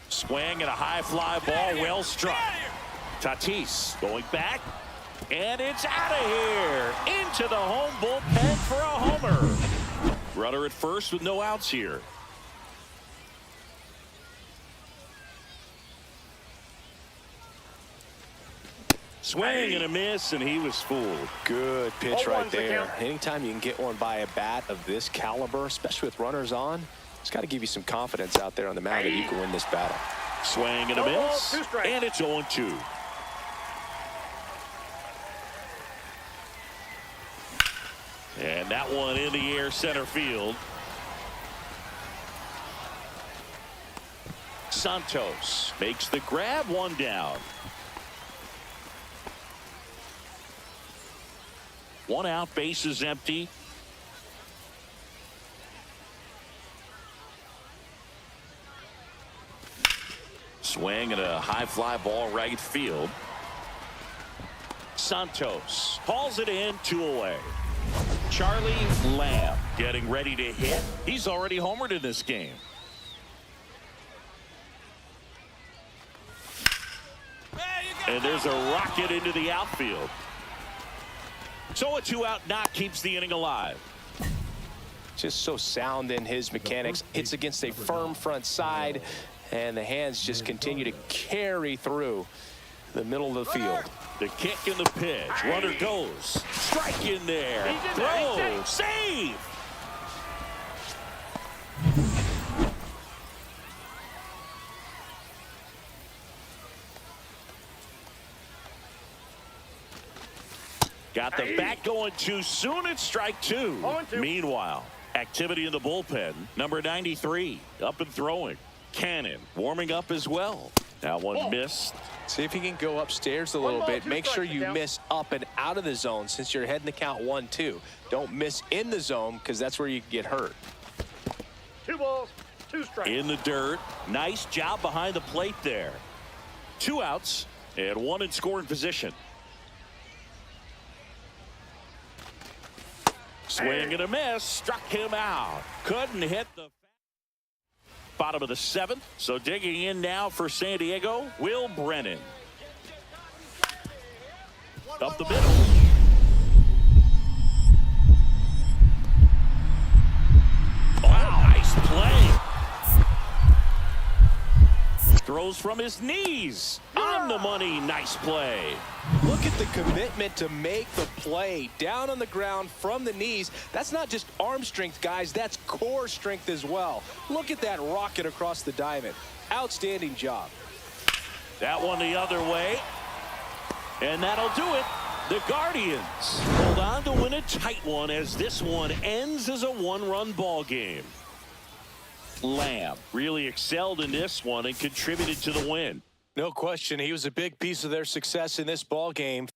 Swing and a high fly ball, well struck. Tatis going back, and it's out of here. Into the home bullpen for a homer. Runner at first with no outs here. Swing and a miss, and he was fooled. Good pitch right there. Anytime you can get one by a bat of this caliber, especially with runners on, it's got to give you some confidence out there on the mound that you can win this battle. Swing and a miss, and it's 0-2. And that one in the air center field. Santos makes the grab, 1 down. 1 out, base is empty. Swing and a high fly ball right field. Santos hauls it in, 2 away. Charlie Lamb getting ready to hit. He's already homered in this game. And there's a rocket into the outfield. So a 2-out knock keeps the inning alive. Just so sound in his mechanics. Hits against a firm front side, and the hands just continue to carry through the middle of the field. The kick and the pitch. Runner goes. Strike in there. Throw. Save. Got the bat going too soon. It's strike two. 0-2. Meanwhile, activity in the bullpen. Number 93 up and throwing. Cannon warming up as well. Now one missed. See if he can go upstairs a little bit. Make sure you down. miss up and out of the zone since you're heading the count 1-2. Don't miss in the zone because that's where you can get hurt. 2 balls, 2 strikes. In the dirt. Nice job behind the plate there. 2 outs and 1 in scoring position. Swing and a miss. Struck him out. Couldn't hit the bottom of the 7th. So digging in now for San Diego, Will Brennan. Up the middle. Wow, nice play. Throws from his knees. On the money. Nice play. Look at the commitment to make the play down on the ground from the knees. That's not just arm strength, guys. That's core strength as well. Look at that rocket across the diamond. Outstanding job. That one the other way. And that'll do it. The Guardians hold on to win a tight one as this one ends as a 1-run ball game. Lamb really excelled in this one and contributed to the win. No question, he was a big piece of their success in this ball game.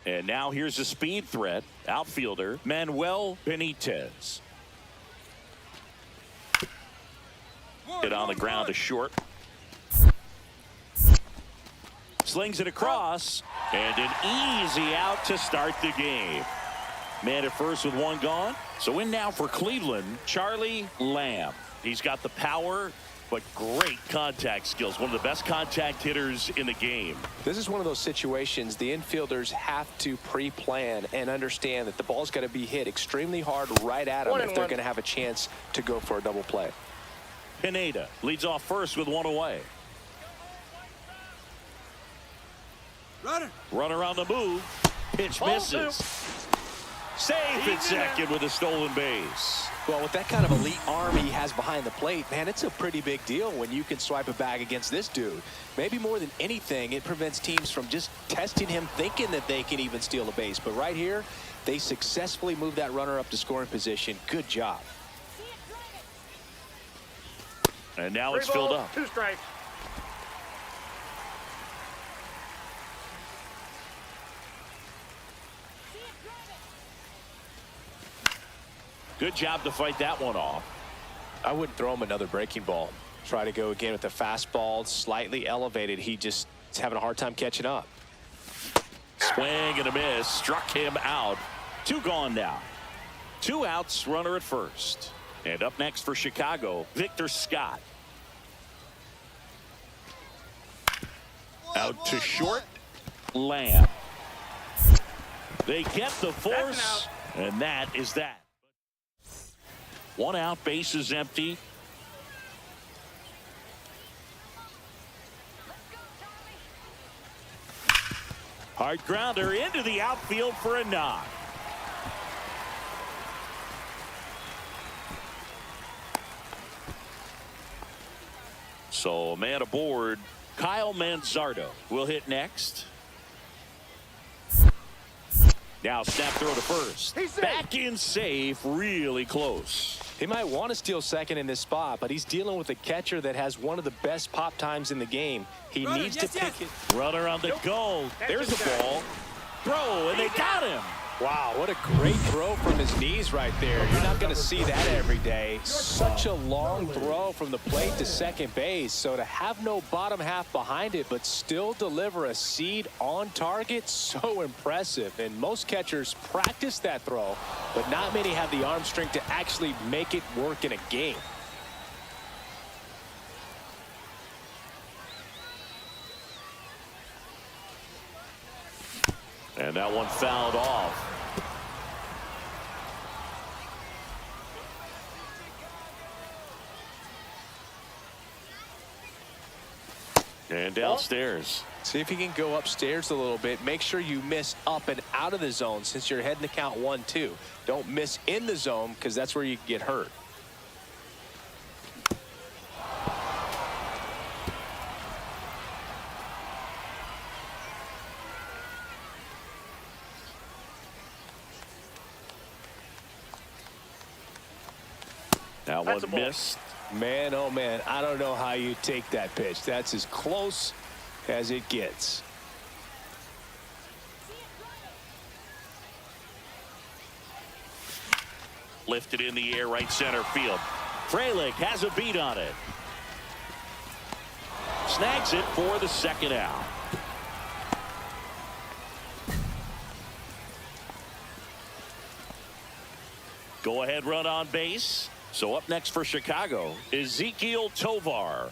And now here's a speed threat. Outfielder Manuel Benitez. Hit on the ground to short. Slings it across. And an easy out to start the game. Man at first with 1 gone. So in now for Cleveland, Charlie Lamb. He's got the power, but great contact skills. One of the best contact hitters in the game. This is one of those situations the infielders have to pre-plan and understand that the ball's got to be hit extremely hard right at them if they're going to have a chance to go for a double play. Pineda leads off first with 1 away. Runner on the move. Pitch misses. Safe at second with a stolen base. Well, with that kind of elite arm he has behind the plate, man, it's a pretty big deal when you can swipe a bag against this dude. Maybe more than anything, it prevents teams from just testing him, thinking that they can even steal a base. But right here, they successfully move that runner up to scoring position. Good job. And now 3 it's filled balls, up. 2 strikes. Good job to fight that one off. I wouldn't throw him another breaking ball. Try to go again with the fastball, slightly elevated. He just is having a hard time catching up. Swing and a miss. Struck him out. 2 gone now. 2 outs, runner at first. And up next for Chicago, Victor Scott. Out to short, Lamb. They get the force, and that is that. 1 out, bases empty. Hard grounder into the outfield for a knock. So a man aboard. Kyle Manzardo will hit next. Now snap throw to first. Back in safe, really close. He might want to steal second in this spot, but he's dealing with a catcher that has one of the best pop times in the game. He needs to pick it. Runner on the goal. There's the ball. Throw, and they got him. Wow, what a great throw from his knees right there. You're not going to see that every day. Such a long throw from the plate to second base. So to have no bottom half behind it, but still deliver a seed on target, so impressive. And most catchers practice that throw, but not many have the arm strength to actually make it work in a game. And that one fouled off. And downstairs. See if you can go upstairs a little bit. Make sure you miss up and out of the zone since you're heading to count 1-2. Don't miss in the zone because that's where you can get hurt. That one missed. Man, oh man, I don't know how you take that pitch. That's as close as it gets. Lifted in the air, right center field. Frelick has a beat on it. Snags it for the second out. Go ahead run on base. So up next for Chicago, Ezekiel Tovar.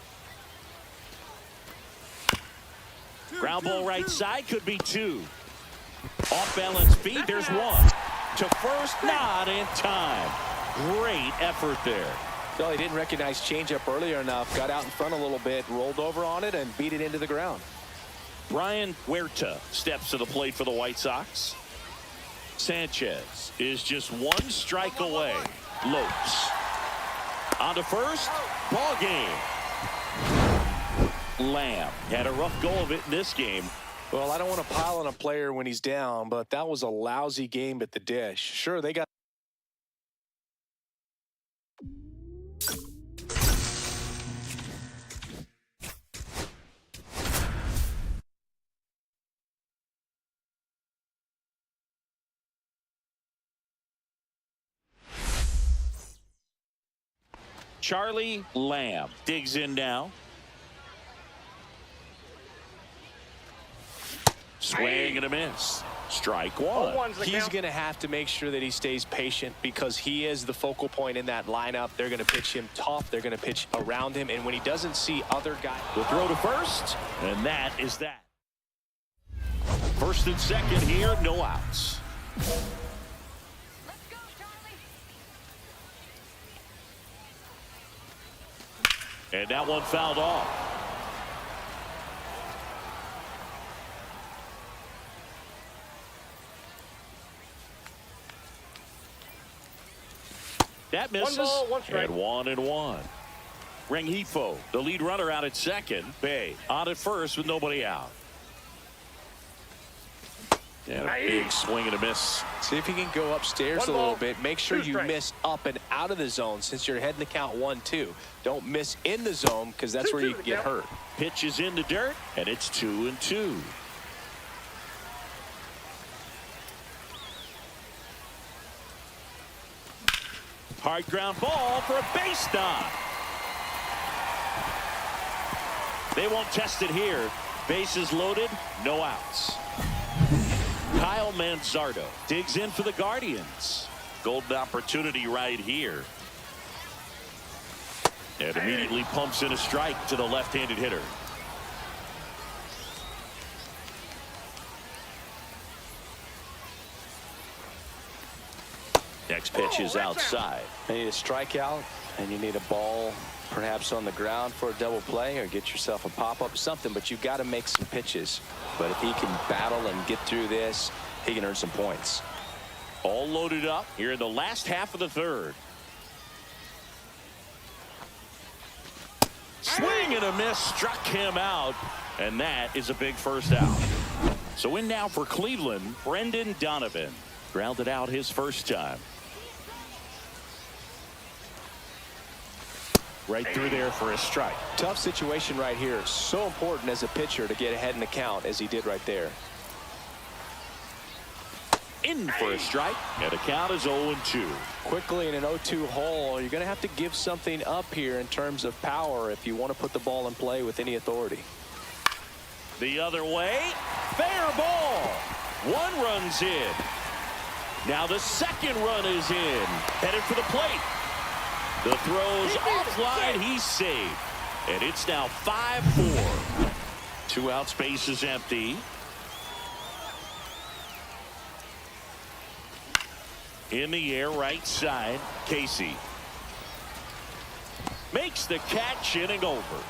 Ground ball right side, could be two. Off balance feed, there's one. To first, not in time. Great effort there. Well, he didn't recognize changeup earlier enough. Got out in front a little bit, rolled over on it, and beat it into the ground. Brian Huerta steps to the plate for the White Sox. Sanchez is just one strike away. Lopes. On to first, ball game. Lamb had a rough go of it in this game. Well, I don't want to pile on a player when he's down, but that was a lousy game at the dish. Sure, they got. Charlie Lamb digs in now. Swing and a miss. Strike one. He's going to have to make sure that he stays patient because he is the focal point in that lineup. They're going to pitch him tough. They're going to pitch around him. And when he doesn't see other guys. The throw to first, and that is that. First and second here, no outs. And that one fouled off. That misses. 1 ball, 1 strike. And 1-1. Rengifo, the lead runner, out at second. Bay on at first with nobody out. And a big swing and a miss. See if you can go upstairs a little bit. Make sure you strikes. miss up and out of the zone since you're heading to count 1-2. Don't miss in the zone because that's where you get hurt. Pitch is in the dirt, and it's 2-2. Hard ground ball for a base knock. They won't test it here. Bases loaded, no outs. Kyle Manzardo digs in for the Guardians. Golden opportunity right here. And immediately pumps in a strike to the left-handed hitter. Next pitch is outside. You need a strikeout, and you need a ball perhaps on the ground for a double play, or get yourself a pop-up, something, but you've got to make some pitches. But if he can battle and get through this, he can earn some points. All loaded up here in the last half of the third. Swing and a miss, struck him out, and that is a big first out. So in now for Cleveland, Brendan Donovan. Grounded out his first time. Right through there for a strike. Tough situation right here. So important as a pitcher to get ahead in the count as he did right there. In for a strike, and the count is 0-2. Quickly in an 0-2 hole, you're going to have to give something up here in terms of power if you want to put the ball in play with any authority. The other way, fair ball. One run's in. Now the second run is in. Headed for the plate. The throw's offline. He's saved. And it's now 5-4. 2 outs, base is empty. In the air, right side, Casey. Makes the catch, inning over.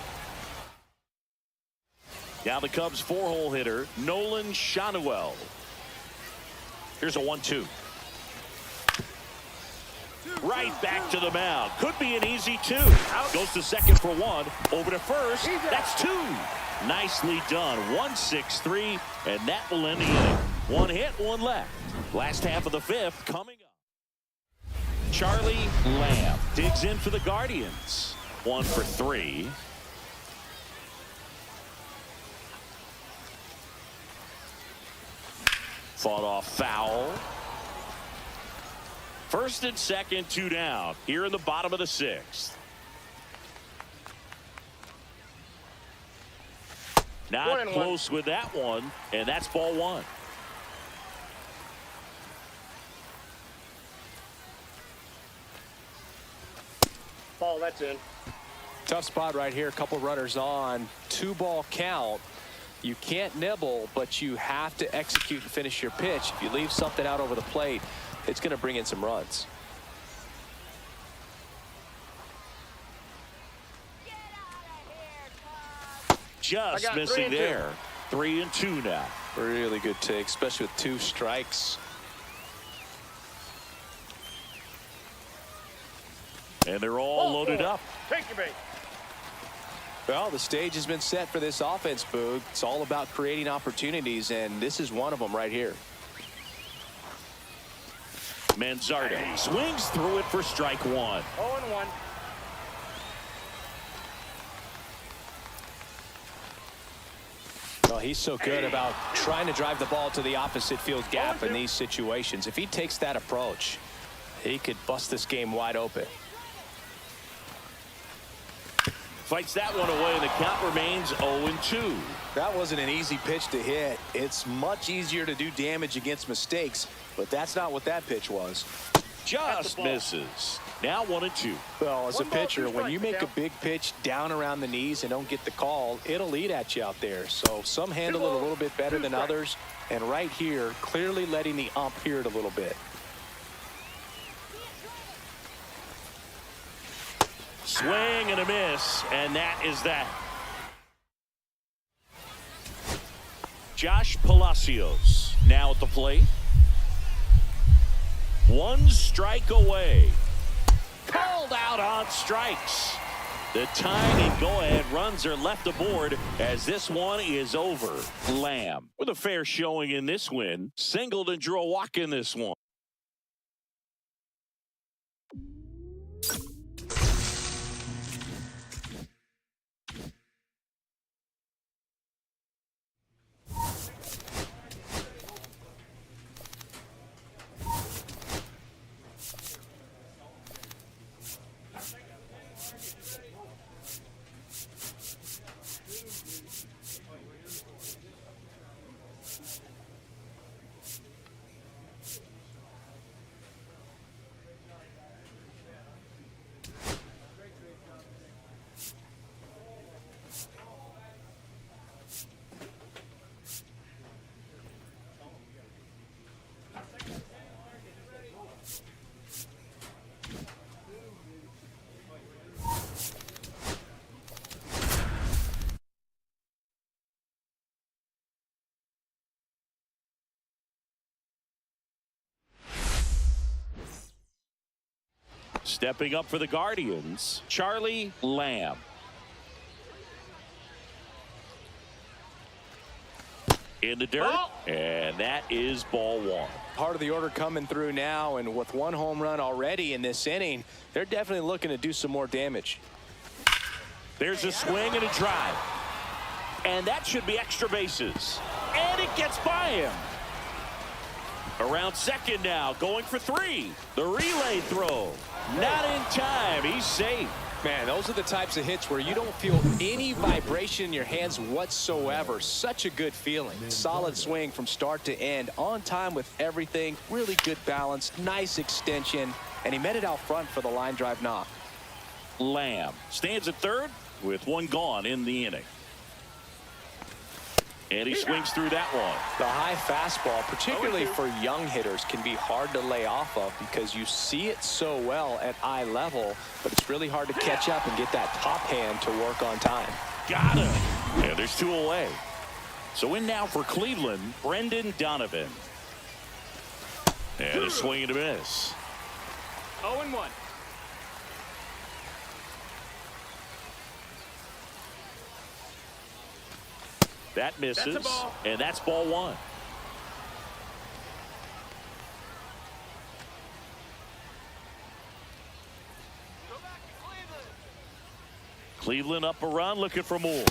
Now the Cubs 4-hole hitter, Nolan Shanuel. Here's a 1-2. Right back to the mound. Could be an easy 2. Goes to second for 1. Over to first. That's 2. Nicely done. 1-6-3, and that will end the inning. 1 hit, 1 left. Last half of the 5th coming up. Charlie Lamb digs in for the Guardians. 1 for 3. Fought off foul. First and second, 2 down. Here in the bottom of the 6th. Not close with that one, and that's ball 1. Ball, that's in. Tough spot right here. A couple runners on. 2-ball count. You can't nibble, but you have to execute and finish your pitch. If you leave something out over the plate, it's going to bring in some runs. Just missing there. 3 and 2 now. Really good take, especially with 2 strikes. And they're all loaded up. Take your bait. Well, the stage has been set for this offense, Boog. It's all about creating opportunities, and this is one of them right here. Manzardo swings through it for strike 1. 0-1. Well, he's so good about trying to drive the ball to the opposite field gap in these situations. If he takes that approach, he could bust this game wide open. Fights that one away, and the count remains 0-2. That wasn't an easy pitch to hit. It's much easier to do damage against mistakes, but that's not what that pitch was. Just misses. Now 1-2. Well, as a 1 ball, pitcher, 2 when you strikes, make a count. big pitch down around the knees and don't get the call, it'll eat at you out there. So some handle it a little bit better than others. And right here, clearly letting the ump hear it a little bit. Swing and a miss, and that is that. Josh Palacios now at the plate. 1 strike away. Called out on strikes. The tying and go-ahead runs are left aboard as this one is over. Lamb with a fair showing in this win. Singled and drew a walk in this one. Stepping up for the Guardians, Charlie Lamb. In the dirt, and that is ball 1. Part of the order coming through now, and with 1 home run already in this inning, they're definitely looking to do some more damage. There's a swing and a drive. And that should be extra bases. And it gets by him. Around second now, going for 3. The relay throw. Not in time. He's safe. Man, those are the types of hits where you don't feel any vibration in your hands whatsoever. Such a good feeling. Solid swing from start to end. On time with everything. Really good balance. Nice extension. And he met it out front for the line drive knock. Lamb stands at third with 1 gone in the inning. And he swings through that one. The high fastball, particularly for young hitters, can be hard to lay off of because you see it so well at eye level, but it's really hard to catch up and get that top hand to work on time. Got him. And there's 2 away. So in now for Cleveland, Brendan Donovan. And a swing and a miss. 0-1. That misses, That's a ball. and that's ball one. Cleveland up a run, looking for more.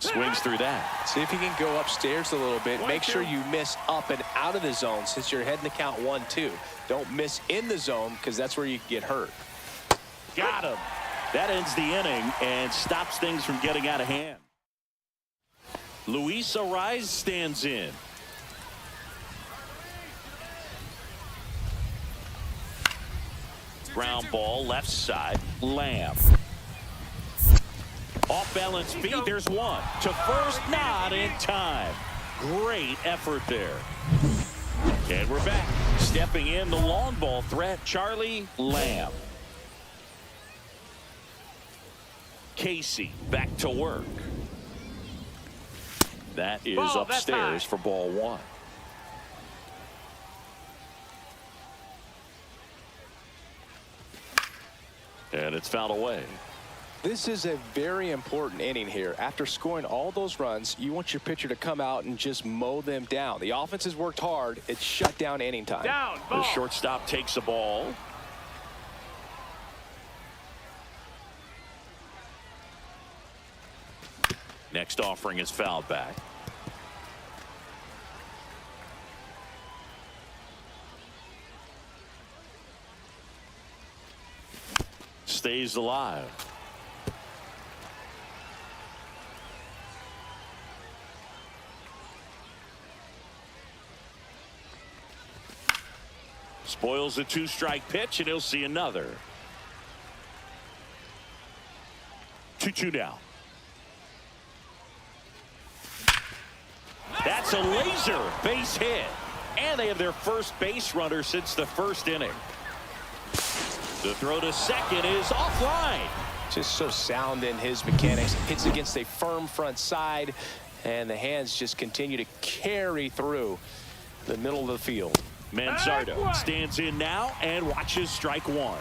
Swings through that. See if you can go upstairs a little bit. Make sure you miss up and out of the zone since you're heading to count 1-2. Don't miss in the zone because that's where you can get hurt. Got him. That ends the inning and stops things from getting out of hand. Luis Arraez stands in. Ground ball left side. Lamb. Off balance feet. There's one. To first, not in time. Great effort there. And we're back. Stepping in the long ball threat, Charlie Lamb. Casey back to work. That is upstairs for ball one. And it's fouled away. This is a very important inning here. After scoring all those runs, you want your pitcher to come out and just mow them down. The offense has worked hard. It's shut down inning time. Down, The ball. shortstop takes a ball. Next offering is fouled back. Stays alive. Spoils a two-strike pitch, and he'll see another. 2-2 now. That's a laser base hit. And they have their first base runner since the first inning. The throw to second is offline. Just so sound in his mechanics. Hits against a firm front side, and the hands just continue to carry through the middle of the field. Manzardo stands in now and watches strike one.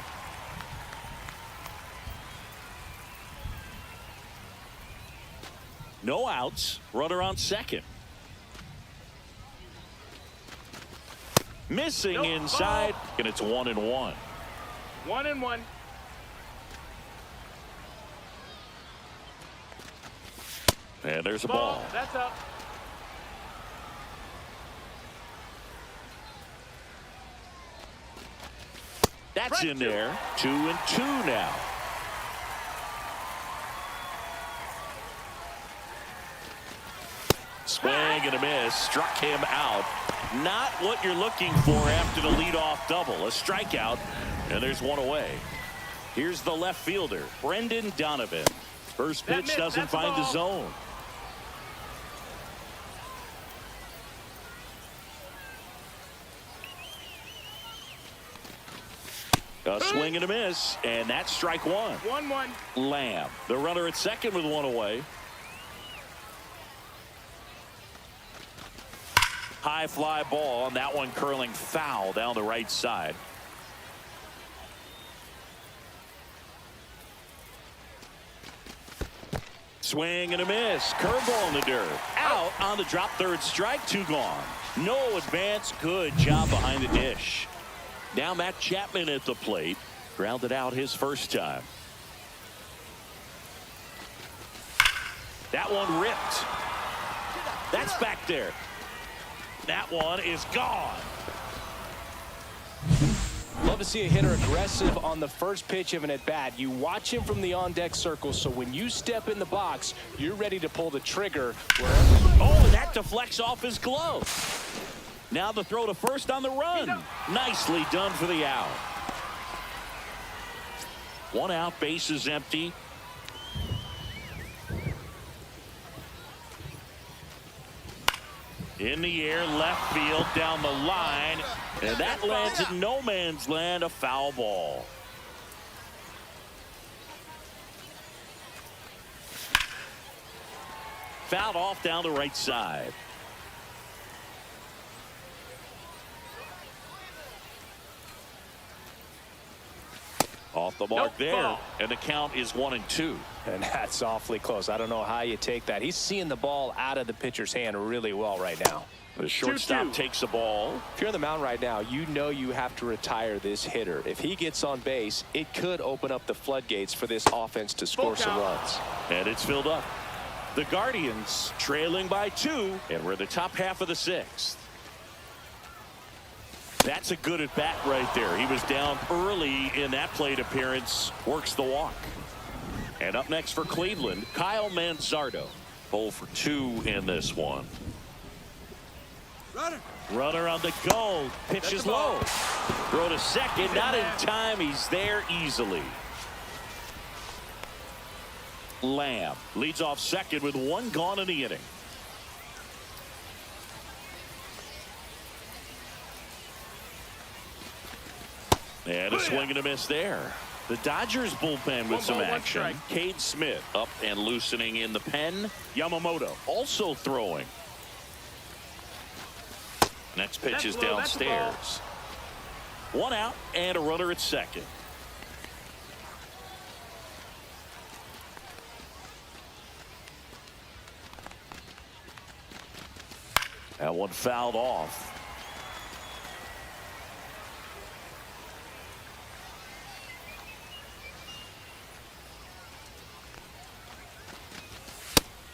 No outs. Runner on second. Missing inside, and it's 1-1. 1-1. And there's a ball. That's up. That's in there. 2-2 now. Swing and a miss. Struck him out. Not what you're looking for after the leadoff double. A strikeout, and there's one away. Here's the left fielder, Brendan Donovan. First pitch doesn't find the zone. A swing and a miss, and that's strike one. 1-1. Lamb, the runner at second with one away. High fly ball, and that one curling foul down the right side. Swing and a miss. Curveball in the dirt. Out on the drop third strike. 2 gone. No advance. Good job behind the dish. Now Matt Chapman at the plate. Grounded out his first time. That one ripped. That's back there. That one is gone. Love to see a hitter aggressive on the first pitch of an at-bat. You watch him from the on-deck circle, so when you step in the box, you're ready to pull the trigger wherever. Oh, that deflects off his glove. Now the throw to first on the run. Nicely done for the out. 1 out, base is empty. In the air, left field, down the line, and that lands in no man's land, a foul ball. Fouled off down the right side. Off the mark there, and the count is 1-2. And that's awfully close. I don't know how you take that. He's seeing the ball out of the pitcher's hand really well right now. The shortstop takes the ball. If you're on the mound right now, you know you have to retire this hitter. If he gets on base, it could open up the floodgates for this offense to score some runs. And it's filled up. The Guardians trailing by 2, and we're in the top half of the 6th. That's a good at bat right there. He was down early in that plate appearance. Works the walk. And up next for Cleveland, Kyle Manzardo. 0 for 2 in this one. Runner on the go. Pitch is low. Throw to second. Not in time. He's there easily. Lamb leads off second with 1 gone in the inning. And a swing and a miss there. The Dodgers bullpen with some action. Cade Smith up and loosening in the pen. Yamamoto also throwing. Next pitch is downstairs. 1 out and a runner at second. That one fouled off.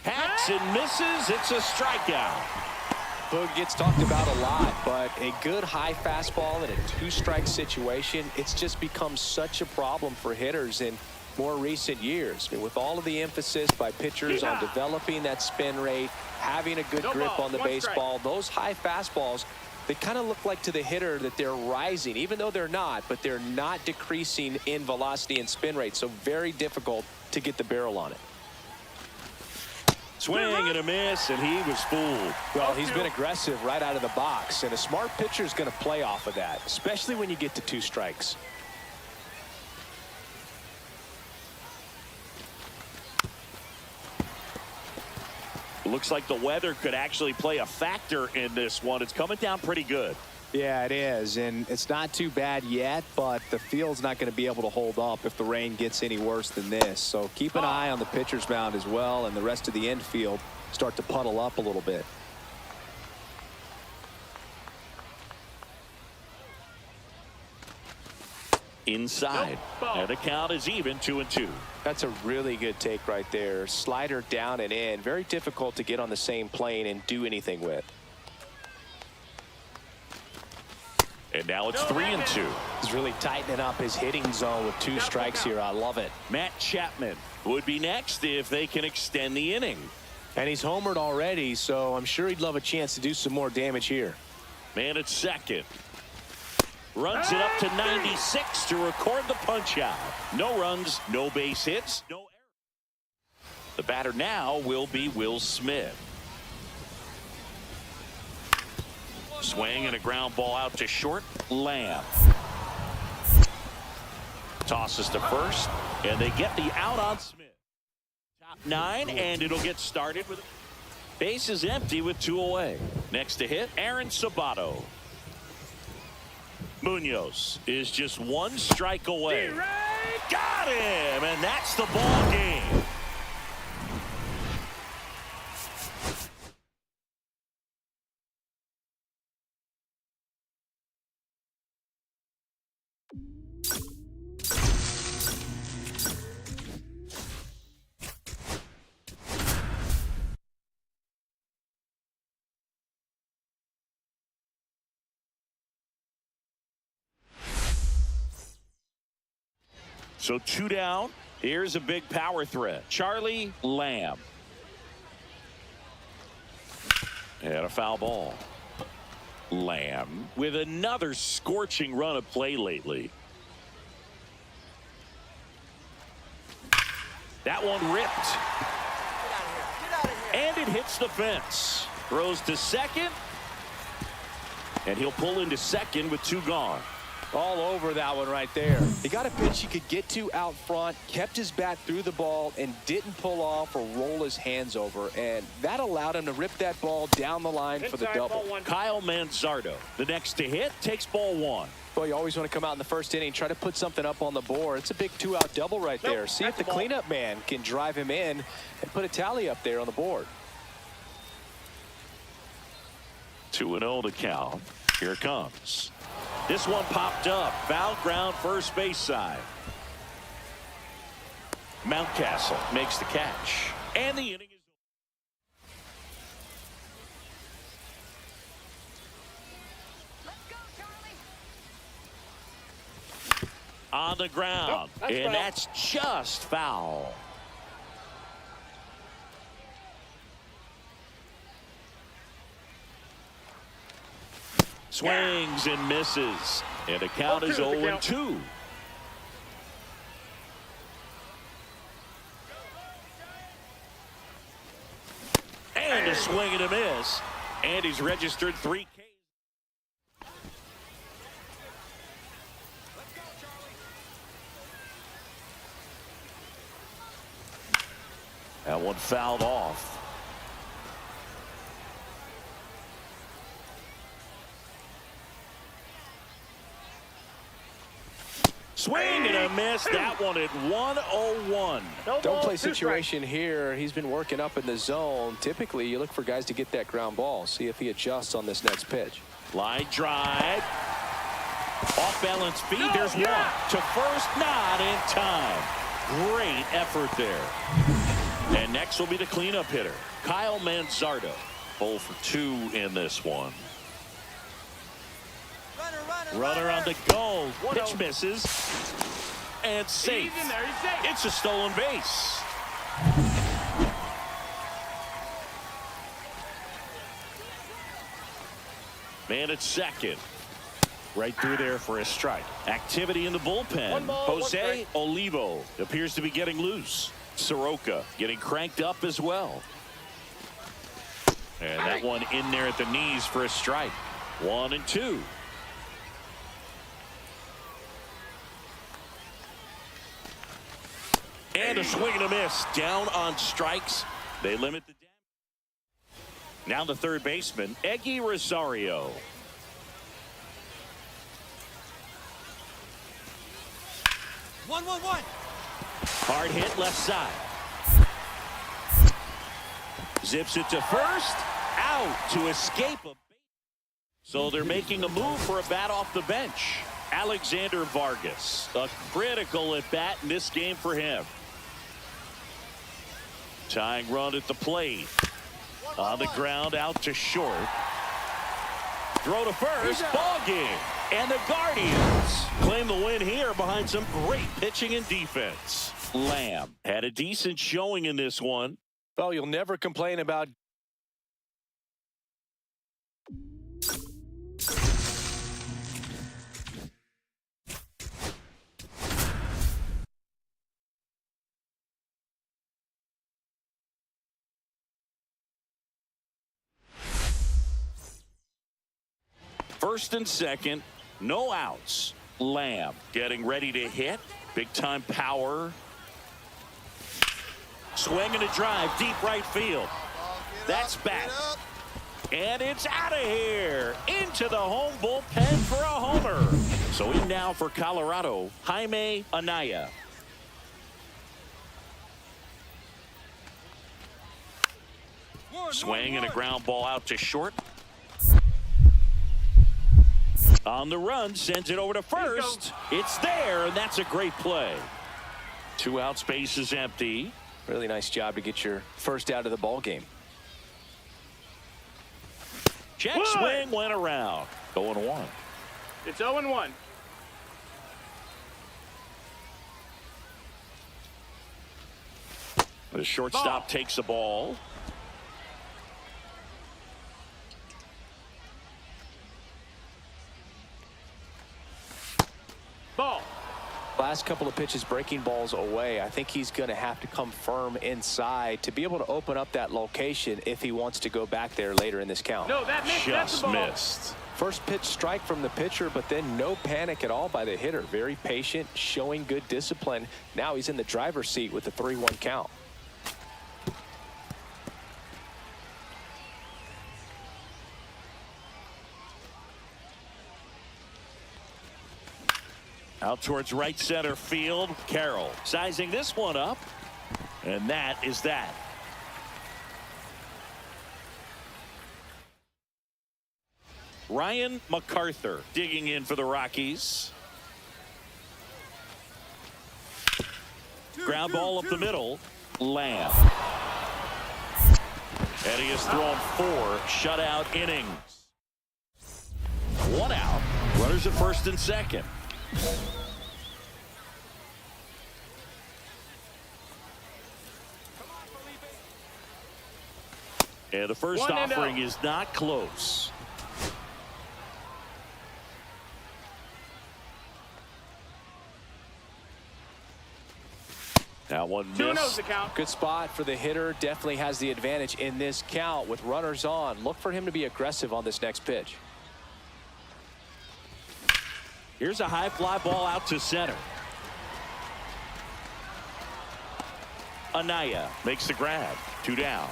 Hacks and misses. It's a strikeout. Boog gets talked about a lot, but a good high fastball in a 2-strike situation, it's just become such a problem for hitters in more recent years. I mean, with all of the emphasis by pitchers on developing that spin rate, having a good grip on the baseball, those high fastballs, they kind of look like to the hitter that they're rising, even though they're not, but they're not decreasing in velocity and spin rate. So very difficult to get the barrel on it. Swing and a miss, and he was fooled. Well, he's been aggressive right out of the box, and a smart pitcher is going to play off of that, especially when you get to 2 strikes. Looks like the weather could actually play a factor in this one. It's coming down pretty good. Yeah, it is, and it's not too bad yet, but the field's not going to be able to hold up if the rain gets any worse than this. So keep an eye on the pitcher's mound as well, and the rest of the infield start to puddle up a little bit. Inside, and the count is even 2-2. That's a really good take right there. Slider down and in. Very difficult to get on the same plane and do anything with. And now it's 3-2. He's really tightening up his hitting zone with 2 strikes here. I love it. Matt Chapman would be next if they can extend the inning. And he's homered already, so I'm sure he'd love a chance to do some more damage here. Man at second. Runs it up to 96 to record the punch out. No runs, no base hits, no errors. The batter now will be Will Smith. Swing and a ground ball out to short. Lamb tosses to first, and they get the out on Smith. Top 9, and it'll get started with base is empty with 2 away. Next to hit, Aaron Sabato. Munoz is just 1 strike away. Got him, and that's the ball game. So 2 down. Here's a big power threat. Charlie Lamb. And a foul ball. Lamb with another scorching run of play lately. That one ripped. And it hits the fence. Throws to second. And he'll pull into second with 2 gone. All over that one right there. He got a pitch he could get to out front, kept his bat through the ball, and didn't pull off or roll his hands over. And that allowed him to rip that ball down the line for the Inside, double. ball one. Kyle Manzardo, the next to hit, takes ball one. Well, you always want to come out in the first inning, try to put something up on the board. It's a big two-out double right there. See if the cleanup man can drive him in and put a tally up there on the board. 2-0 to count. Here it comes. This one popped up. Foul ground first base side. Mountcastle makes the catch. And the inning is on the ground. Nope, that's and foul. that's just foul. Swings and misses. And the count is 0-2. And a swing and a miss. And he's registered 3 Ks. That one fouled off. Swing and a miss. That one at 1-0-1. Don't play situation here. He's been working up in the zone. Typically, you look for guys to get that ground ball. See if he adjusts on this next pitch. Line drive. Off balance feed. There's one. To first, not in time. Great effort there. And next will be the cleanup hitter, Kyle Manzardo. 0 for 2 in this one. Runner on the go. Pitch misses. And safe. He's in there. He's safe. It's a stolen base. Man at second. Right through there for a strike. Activity in the bullpen. One ball, Jose Olivo appears to be getting loose. Soroka getting cranked up as well. And that one in there at the knees for a strike. 1-2. And a swing and a miss. Down on strikes. They limit the damage. Now the third baseman, Eggy Rosario. Hard hit left side. Zips it to first. Out to escape a base. So they're making a move for a bat off the bench. Alexander Vargas, a critical at bat in this game for him. Tying run at the plate. On the ground, out to short. Throw to first, ball game. And the Guardians claim the win here behind some great pitching and defense. Lamb had a decent showing in this one. Well, you'll never complain about First and second, no outs. Lamb getting ready to hit. Big time power. Swing and a drive, deep right field. That's back. And it's out of here. Into the home bullpen for a homer. So in now for Colorado, Jaime Anaya. Swing and a ground ball out to short. On the run, sends it over to first. It's there, and that's a great play. 2 outs, base is empty. really nice job to get your first out of the ball game. Check swing went around. 0-1. It's 0-1. The shortstop takes the ball. Ball. Last couple of pitches breaking balls away. I think he's going to have to come firm inside to be able to open up that location if he wants to go back there later in this count. No, that missed. That's the Just ball. missed. First pitch strike from the pitcher, but then no panic at all by the hitter. Very patient, showing good discipline. Now he's in the driver's seat with the 3-1 count. Out towards right center field. Carroll sizing this one up. And that is that. Ryan MacArthur digging in for the Rockies. Ground ball up the middle. Lamb. And he has thrown 4 shutout innings. 1 out. Runners at first and second. And the first offering is not close. Now one miss. Good spot for the hitter. Definitely has the advantage in this count with runners on. Look for him to be aggressive on this next pitch. Here's a high fly ball out to center. Anaya makes the grab. 2 down.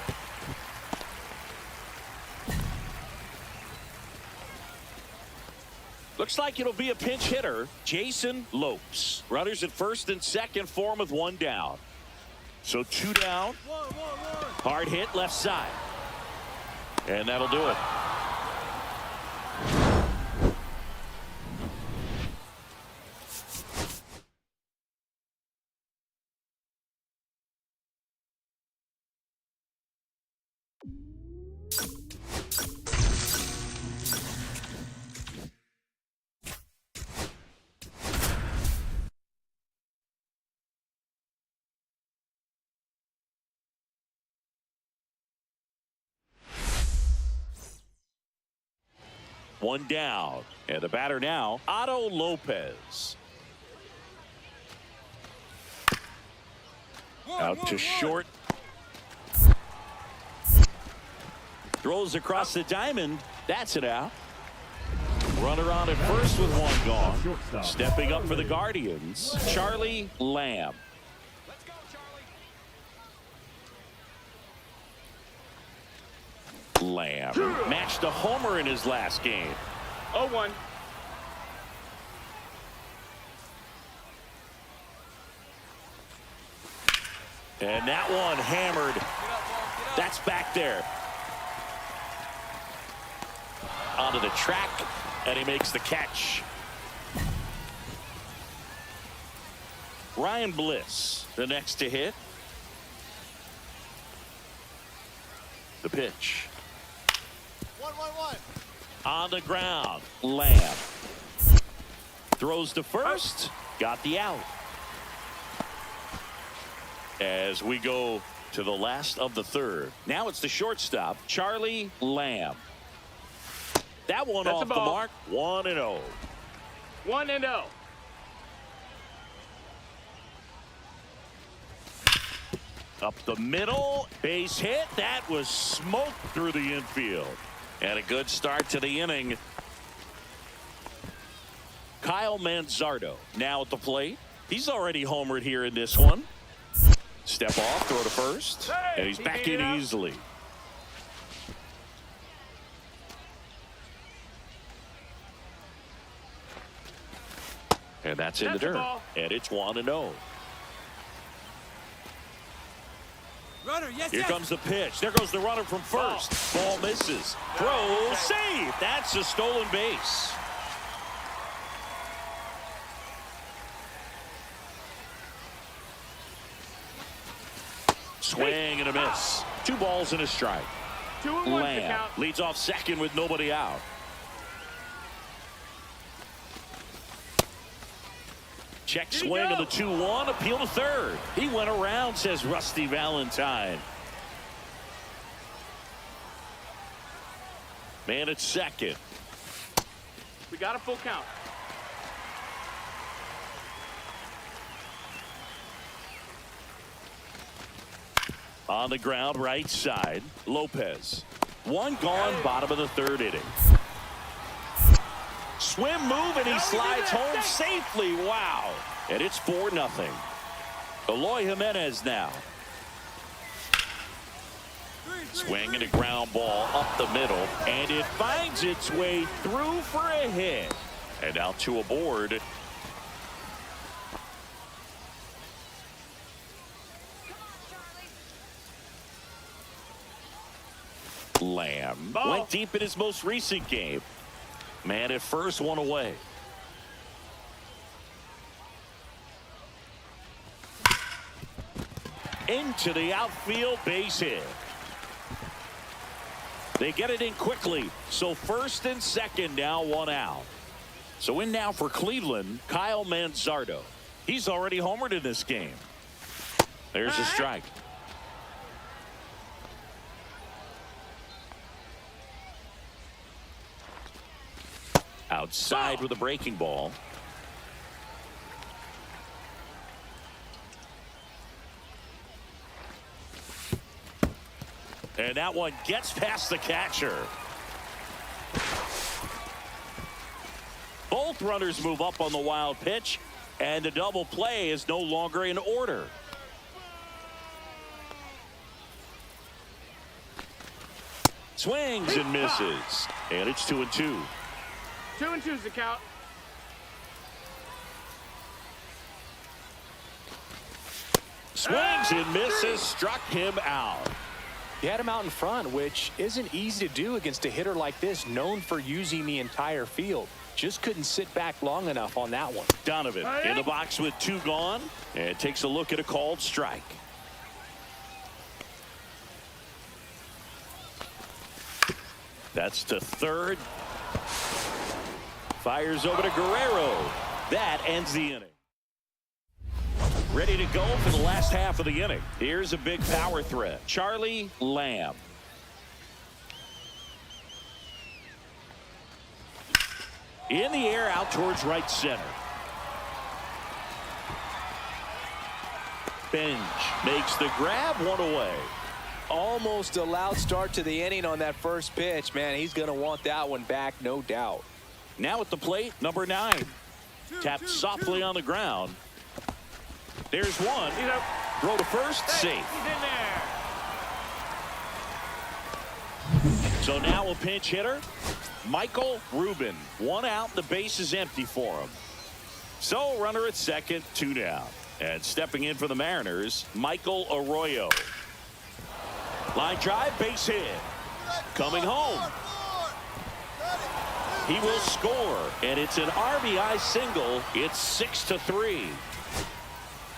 Looks like it'll be a pinch hitter. Jason Lopes. Runners at first and second for him with 1 down. So 2 down. Hard hit left side. And that'll do it. One down. And the batter now, Otto Lopez. Out to short. Throws across the diamond. That's it out. Runner on at first with 1 gone. Stepping up for the Guardians, Charlie Lamb. Lamb matched a homer in his last game. 0-1. And that one hammered. That's back there. Onto the track, and he makes the catch. Ryan Bliss, the next to hit. The pitch. 1-1-1. On the ground, Lamb throws to first, got the out. As we go to the last of the third. Now it's the shortstop, Charlie Lamb. That one off the mark. 1-0. 1-0. Up the middle, base hit. That was smoked through the infield. And a good start to the inning. Kyle Manzardo now at the plate. He's already homered here in this one. Step off, throw to first, and he's back in easily. And that's in the dirt. And it's 1-0. Here comes the pitch. There goes the runner from first. Ball misses. Throw, save. That's a stolen base. Swing and a miss. 2 balls and a strike. 2-1 Lamb leads off second with nobody out. Check swing on the 2-1. Appeal to third. He went around, says Rusty Valentine. Man at second. We got a full count. On the ground, right side. Lopez. 1 gone, bottom of the third inning. swim move, and he slides home safely. Wow. And it's 4-0. Eloy Jimenez now. Swing and a ground ball up the middle, and it finds its way through for a hit. And out to a board. Lamb went deep in his most recent game. Man at first, one away. Into the outfield, base hit. They get it in quickly. So first and second, now one out. So in now for Cleveland, Kyle Manzardo. He's already homered in this game. There's a strike. Outside with a breaking ball. And that one gets past the catcher. Both runners move up on the wild pitch, and the double play is no longer in order. Swings and misses, and it's 2-2. 2-2's the count. Swings and misses, struck him out. He had him out in front, which isn't easy to do against a hitter like this, known for using the entire field. Just couldn't sit back long enough on that one. Donovan in the box with 2 gone, and takes a look at a called strike. That's to third. Fires over to Guerrero. That ends the inning. Ready to go for the last half of the inning. Here's a big power threat. Charlie Lamb. In the air out towards right center. Bench makes the grab, one away. Almost a loud start to the inning on that first pitch. Man, he's going to want that one back, no doubt. Now at the plate, number 9. Tapped softly on the ground. There's one. Throw to first, safe. He's in there. So now a pinch hitter, Michael Rubin. 1 out, the base is empty for him. So runner at second, 2 down. And stepping in for the Mariners, Michael Arroyo. Line drive, base hit. Coming home. He will score, and it's an RBI single. It's 6-3.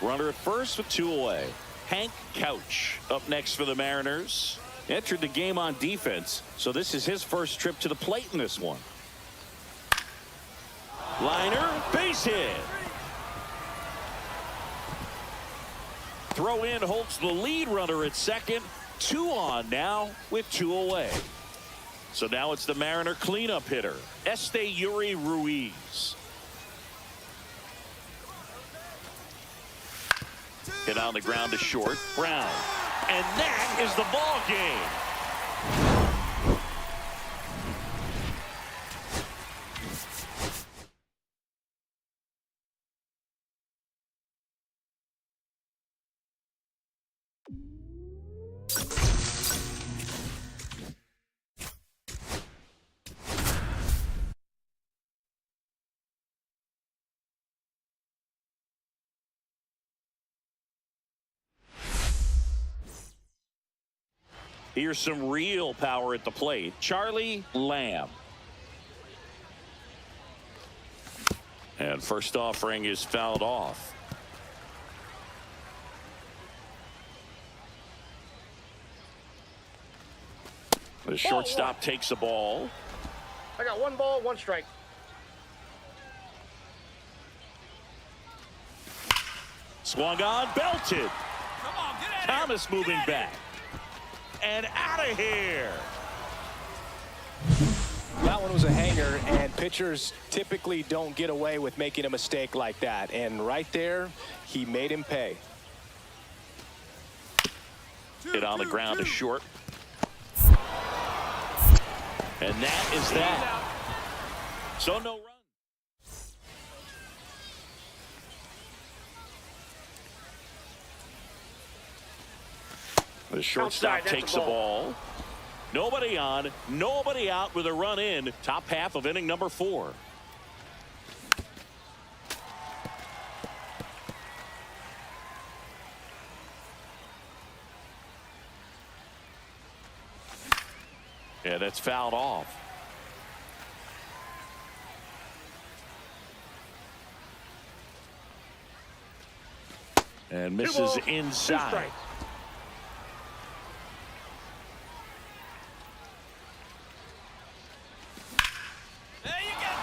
Runner at first with 2 away. Hank Couch up next for the Mariners. Entered the game on defense, so this is his first trip to the plate in this one. Liner, base hit. Throw in holds the lead runner at second. 2 on now with 2 away. So now it's the Mariner cleanup hitter, Yuri Ruiz. Hit on the ground to short, Brown. And that is the ball game. Here's some real power at the plate. Charlie Lamb. And first offering is fouled off. The shortstop takes the ball. I got 1 ball, 1 strike. Swung on, belted. Come on, get out Thomas moving back. And out of here. That one was a hanger, and pitchers typically don't get away with making a mistake like that. And right there, he made him pay. Hit on the ground to short. And that is that. So no run. The shortstop Outside, that's takes a the ball. Nobody on, nobody out with a run in. Top half of inning number 4. Yeah, that's fouled off. And misses inside.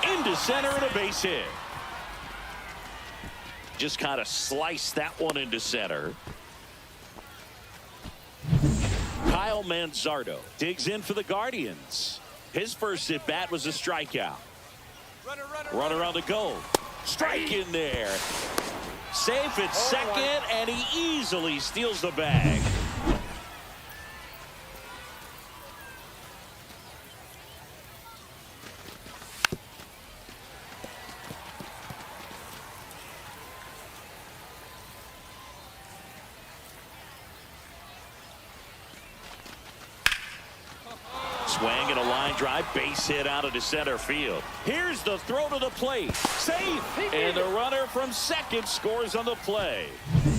Into center and a base hit. Just kind of sliced that one into center. Kyle Manzardo digs in for the Guardians. His first at bat was a strikeout. Runner on the go. Strike in there. Safe at second, and he easily steals the bag. Swing and a line drive, base hit out of the center field. Here's the throw to the plate. Safe. And the runner from second scores on the play.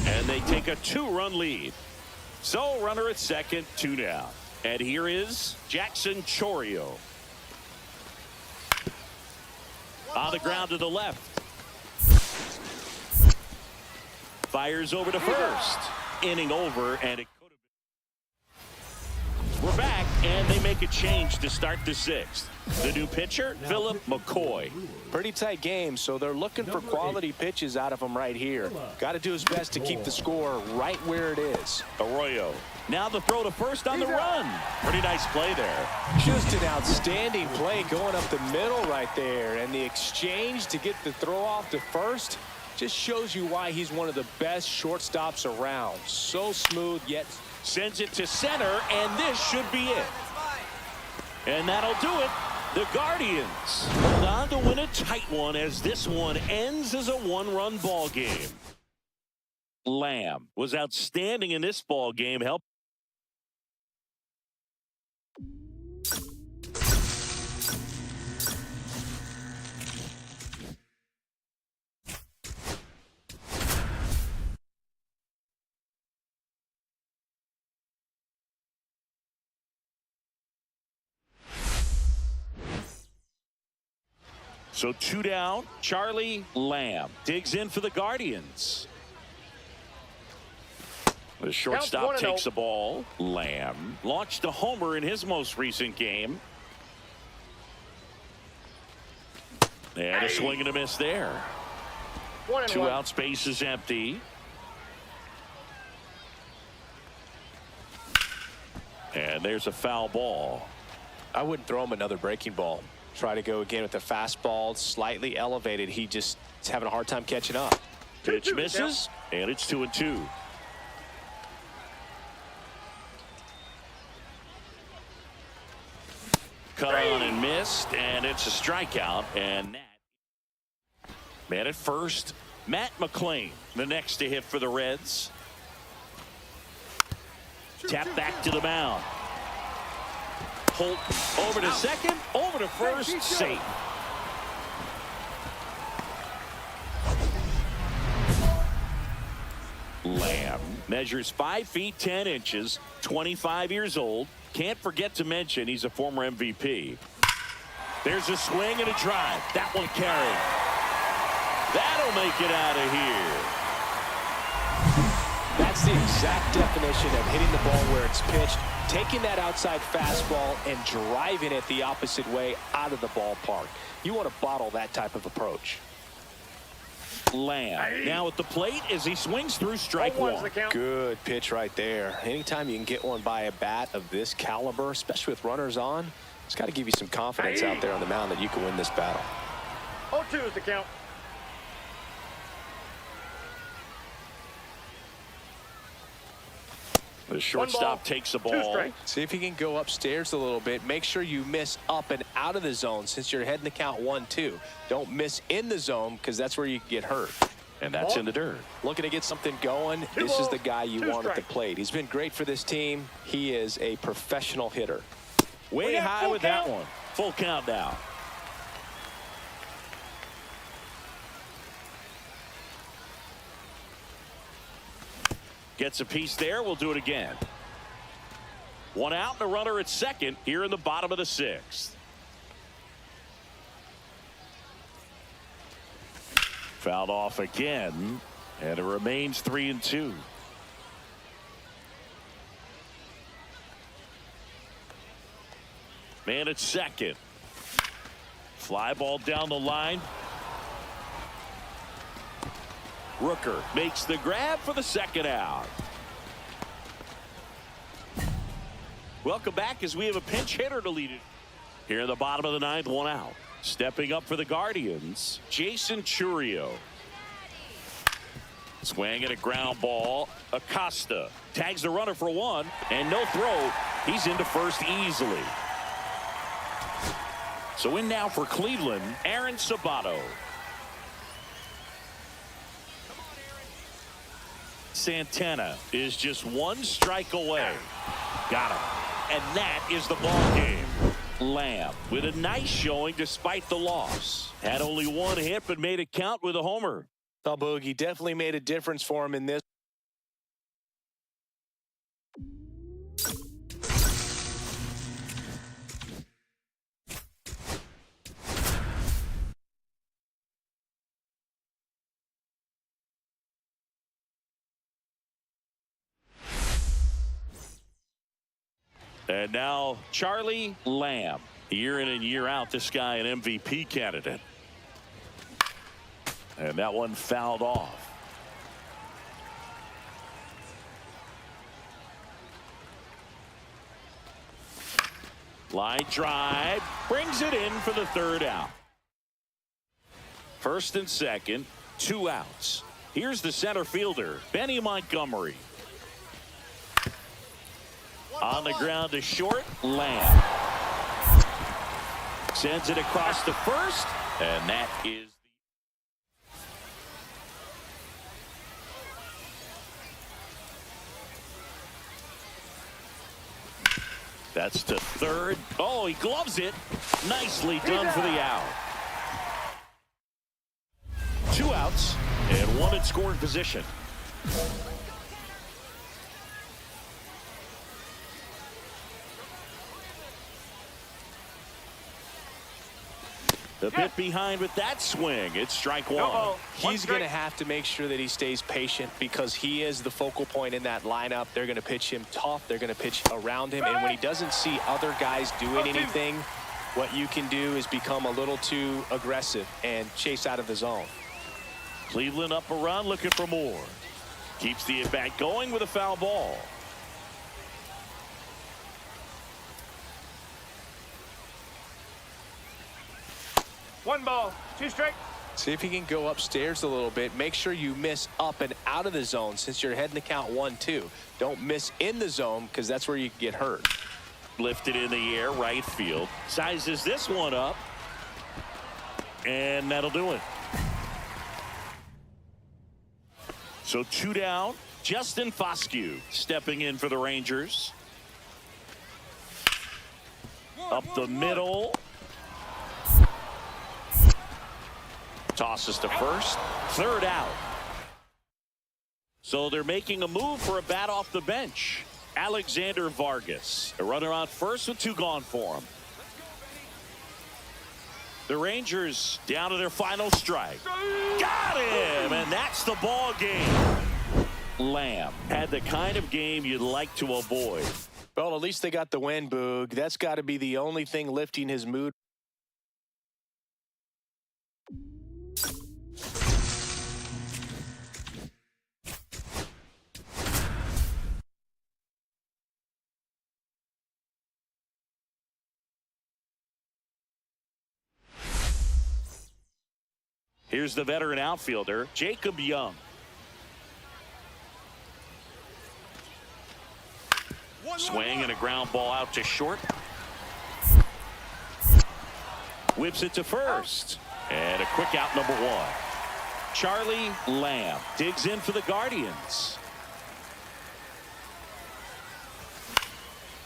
And they take a 2-run lead. So runner at second, 2 down. And here is Jackson Chourio. On the ground to the left. Fires over to first. Inning over, and it could have been. We're back, and they make a change to start the 6th. The new pitcher, Philip McCoy. Pretty tight game, so they're looking for quality pitches out of him right here. Got to do his best to keep the score right where it is. Arroyo. Now the throw to first on the run. Pretty nice play there. Just an outstanding play going up the middle right there. And the exchange to get the throw off to first just shows you why he's one of the best shortstops around. So smooth, yet sends it to center, and this should be it. And that'll do it. The Guardians hold on to win a tight one as this one ends as a 1-run ball game. Lamb was outstanding in this ball game. Help. So 2 down. Charlie Lamb digs in for the Guardians. The shortstop takes the ball. Lamb launched a homer in his most recent game. And a swing and a miss there. 2 outs, base is empty. And there's a foul ball. I wouldn't throw him another breaking ball. Try to go again with the fastball, slightly elevated. He just is having a hard time catching up. Pitch misses, and it's 2-2. Cut on and missed, and it's a strikeout. And man at first, Matt McClain, the next to hit for the Reds. Tap back to the mound. Holt over to second, over to first, safe. Lamb measures 5 feet 10 inches, 25 years old. Can't forget to mention he's a former MVP. There's a swing and a drive. That one carried. That'll make it out of here. That's the exact definition of hitting the ball where it's pitched, taking that outside fastball and driving it the opposite way out of the ballpark. You want to bottle that type of approach. Lamb now at the plate as he swings through strike 1. Good pitch right there. Anytime you can get one by a bat of this caliber, especially with runners on, it's got to give you some confidence out there on the mound that you can win this battle. 0-2 is the count. The shortstop takes the ball. See if you can go upstairs a little bit. Make sure you miss up and out of the zone since you're heading the count 1-2. Don't miss in the zone because that's where you can get hurt. And that's in the dirt. Looking to get something going. This is the guy you want at the plate. He's been great for this team. He is a professional hitter. Way high with that one. Full count now. Gets a piece there. We'll do it again. One out and a runner at second here in the bottom of the sixth. Fouled off again, and it remains 3-2. Man at second. Fly ball down the line. Rooker makes the grab for the second out. Welcome back as we have a pinch hitter to lead it. Here in the bottom of the ninth, one out. Stepping up for the Guardians, Jason Churio. Swing at a ground ball. Acosta tags the runner for one, and no throw. He's into first easily. So in now for Cleveland, Aaron Sabato. Santana is just one strike away. Got him. And that is the ball game. Lamb with a nice showing despite the loss. Had only one hit but made it count with a homer. Oh, Boogie definitely made a difference for him in this. And now Charlie Lamb. Year in and year out, this guy an MVP candidate. And that one fouled off. Line drive brings it in for the third out. First and second, 2 outs. Here's the center fielder, Benny Montgomery. On the ground to short, Lamb. Sends it across to first, and that is that's to third. Oh, he gloves it. Nicely done for the out. 2 outs and 1 in scoring position. A bit behind with that swing. It's strike one. He's going to have to make sure that he stays patient because he is the focal point in that lineup. They're going to pitch him tough. They're going to pitch around him. And when he doesn't see other guys doing anything, what you can do is become a little too aggressive and chase out of the zone. Cleveland up a run, looking for more. Keeps the at-bat going with a foul ball. One ball, 2 strikes. See if he can go upstairs a little bit. Make sure you miss up and out of the zone since you're heading to count 1-2. Don't miss in the zone because that's where you can get hurt. Lifted in the air, right field. Sizes this one up. And that'll do it. So 2 down. Justin Foscue stepping in for the Rangers. Up the middle. Tosses to first. Third out. So they're making a move for a bat off the bench. Alexander Vargas, a runner on first with 2 gone for him. The Rangers down to their final strike. Got him, and that's the ball game. Lamb had the kind of game you'd like to avoid. Well, at least they got the win, Boog. That's got to be the only thing lifting his mood. Here's the veteran outfielder, Jacob Young. Swing and a ground ball out to short. Whips it to first. And a quick out, number 1. Charlie Lamb digs in for the Guardians.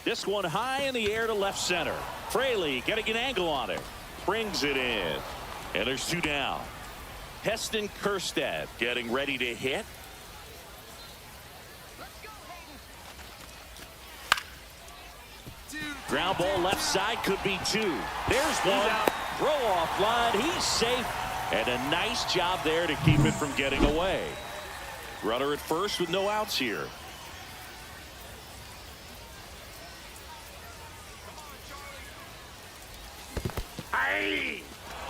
This one high in the air to left center. Fraley getting an angle on it. Brings it in. And there's 2 down. Heston Kjerstad getting ready to hit. Ground ball left side, could be 2. There's one. Throw off line. He's safe. And a nice job there to keep it from getting away. Runner at first with no outs here.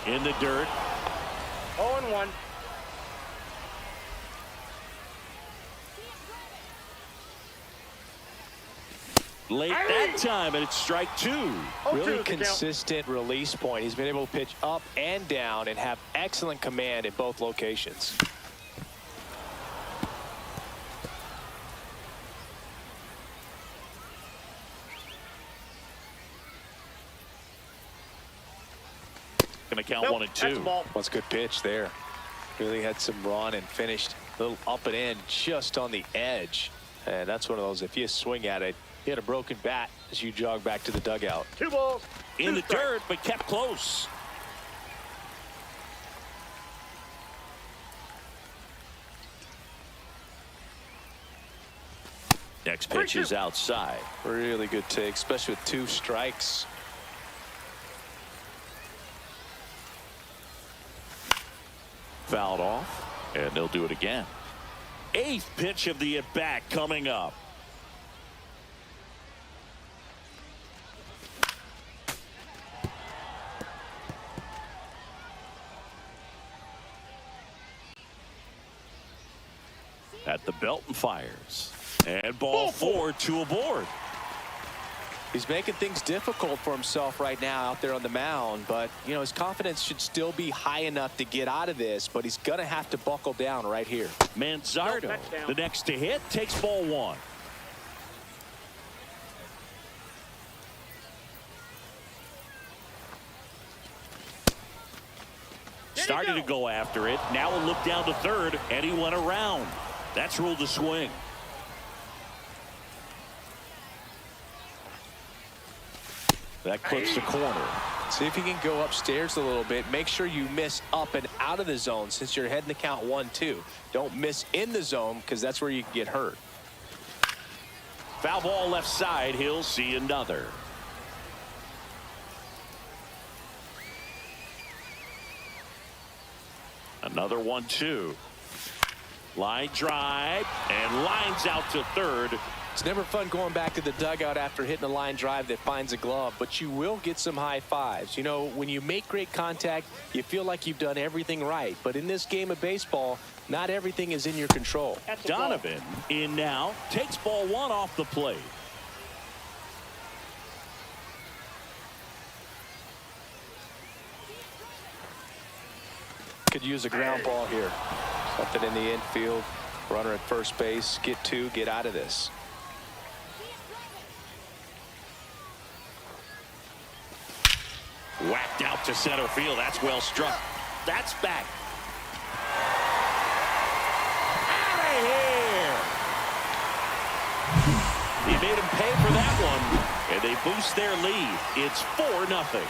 In the dirt. 0-1. Late that time, and it's strike 2. Really consistent release point. He's been able to pitch up and down and have excellent command in both locations. Going to count 1 and 2. That's a good pitch there. Really had some run and finished a little up and in just on the edge. And that's one of those, if you swing at it, you had a broken bat as you jog back to the dugout. 2 balls. In the dirt, but kept close. Next pitch is outside. Really good take, especially with 2 strikes. Fouled off, and they'll do it again. 8th pitch of the at-bat coming up. At the belt and fires. And ball 4, 2 aboard. He's making things difficult for himself right now out there on the mound, but you know his confidence should still be high enough to get out of this, but he's gonna have to buckle down right here. Manzardo, the next to hit, takes ball 1. Starting to go after it. Now a look down to third, and he went around. That's ruled a swing. That clips the corner. See if you can go upstairs a little bit. Make sure you miss up and out of the zone since you're heading to count 1-2. Don't miss in the zone because that's where you can get hurt. Foul ball left side. He'll see another. Another 1-2. Line drive and lines out to third. It's never fun going back to the dugout after hitting a line drive that finds a glove, but you will get some high fives. You know, when you make great contact, you feel like you've done everything right. But in this game of baseball, not everything is in your control. Donovan in now, takes ball 1 off the plate. Could use a ground ball here. Something in the infield. Runner at first base. Get 2. Get out of this. Whacked out to center field. That's well struck. That's back. Out of here. He made him pay for that one, and they boost their lead. It's 4-0.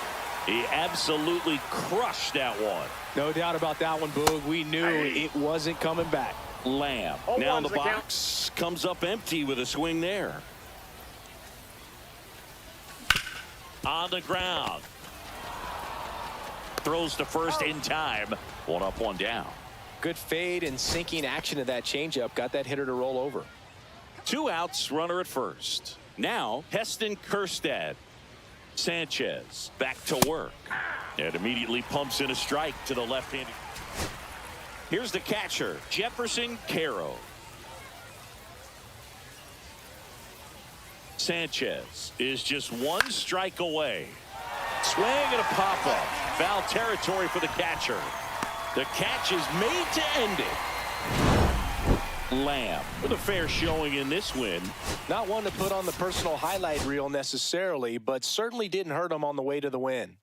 He absolutely crushed that one. No doubt about that one, Boog. We knew it wasn't coming back. Lamb now in the box, comes up empty with a swing there. On the ground. Throws to first in time. 1 up, 1 down. Good fade and sinking action of that changeup. Got that hitter to roll over. 2 outs, runner at first. Now Heston Kjerstad. Sanchez back to work. And immediately pumps in a strike to the left-handed. Here's the catcher, Jefferson Caro. Sanchez is just 1 strike away. Swing and a pop-up. Foul territory for the catcher. The catch is made to end it. Lamb with a fair showing in this win. Not one to put on the personal highlight reel necessarily, but certainly didn't hurt him on the way to the win.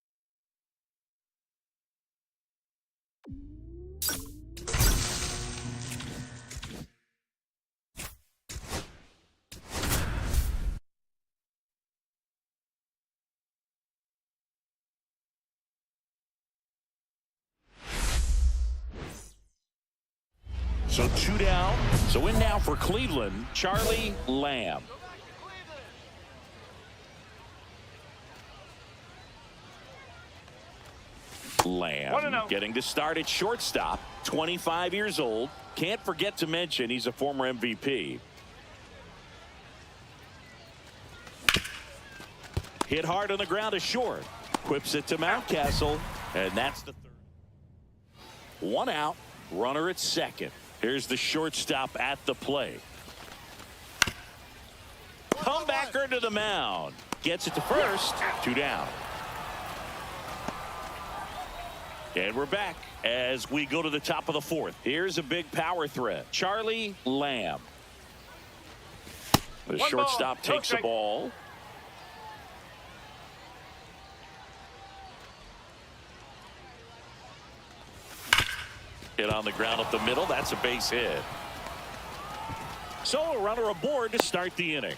So 2 down. So in now for Cleveland, Charlie Lamb. Lamb getting to start at shortstop, 25 years old. Can't forget to mention he's a former MVP. Hit hard on the ground to short. Whips it to Mountcastle, and that's the third. 1 out, runner at second. Here's the shortstop at the plate. Comebacker to the mound. Gets it to first. 2 down. And we're back as we go to the top of the 4th. Here's a big power threat. Charlie Lamb. The shortstop takes the ball. Hit on the ground up the middle. That's a base hit. So a runner aboard to start the inning.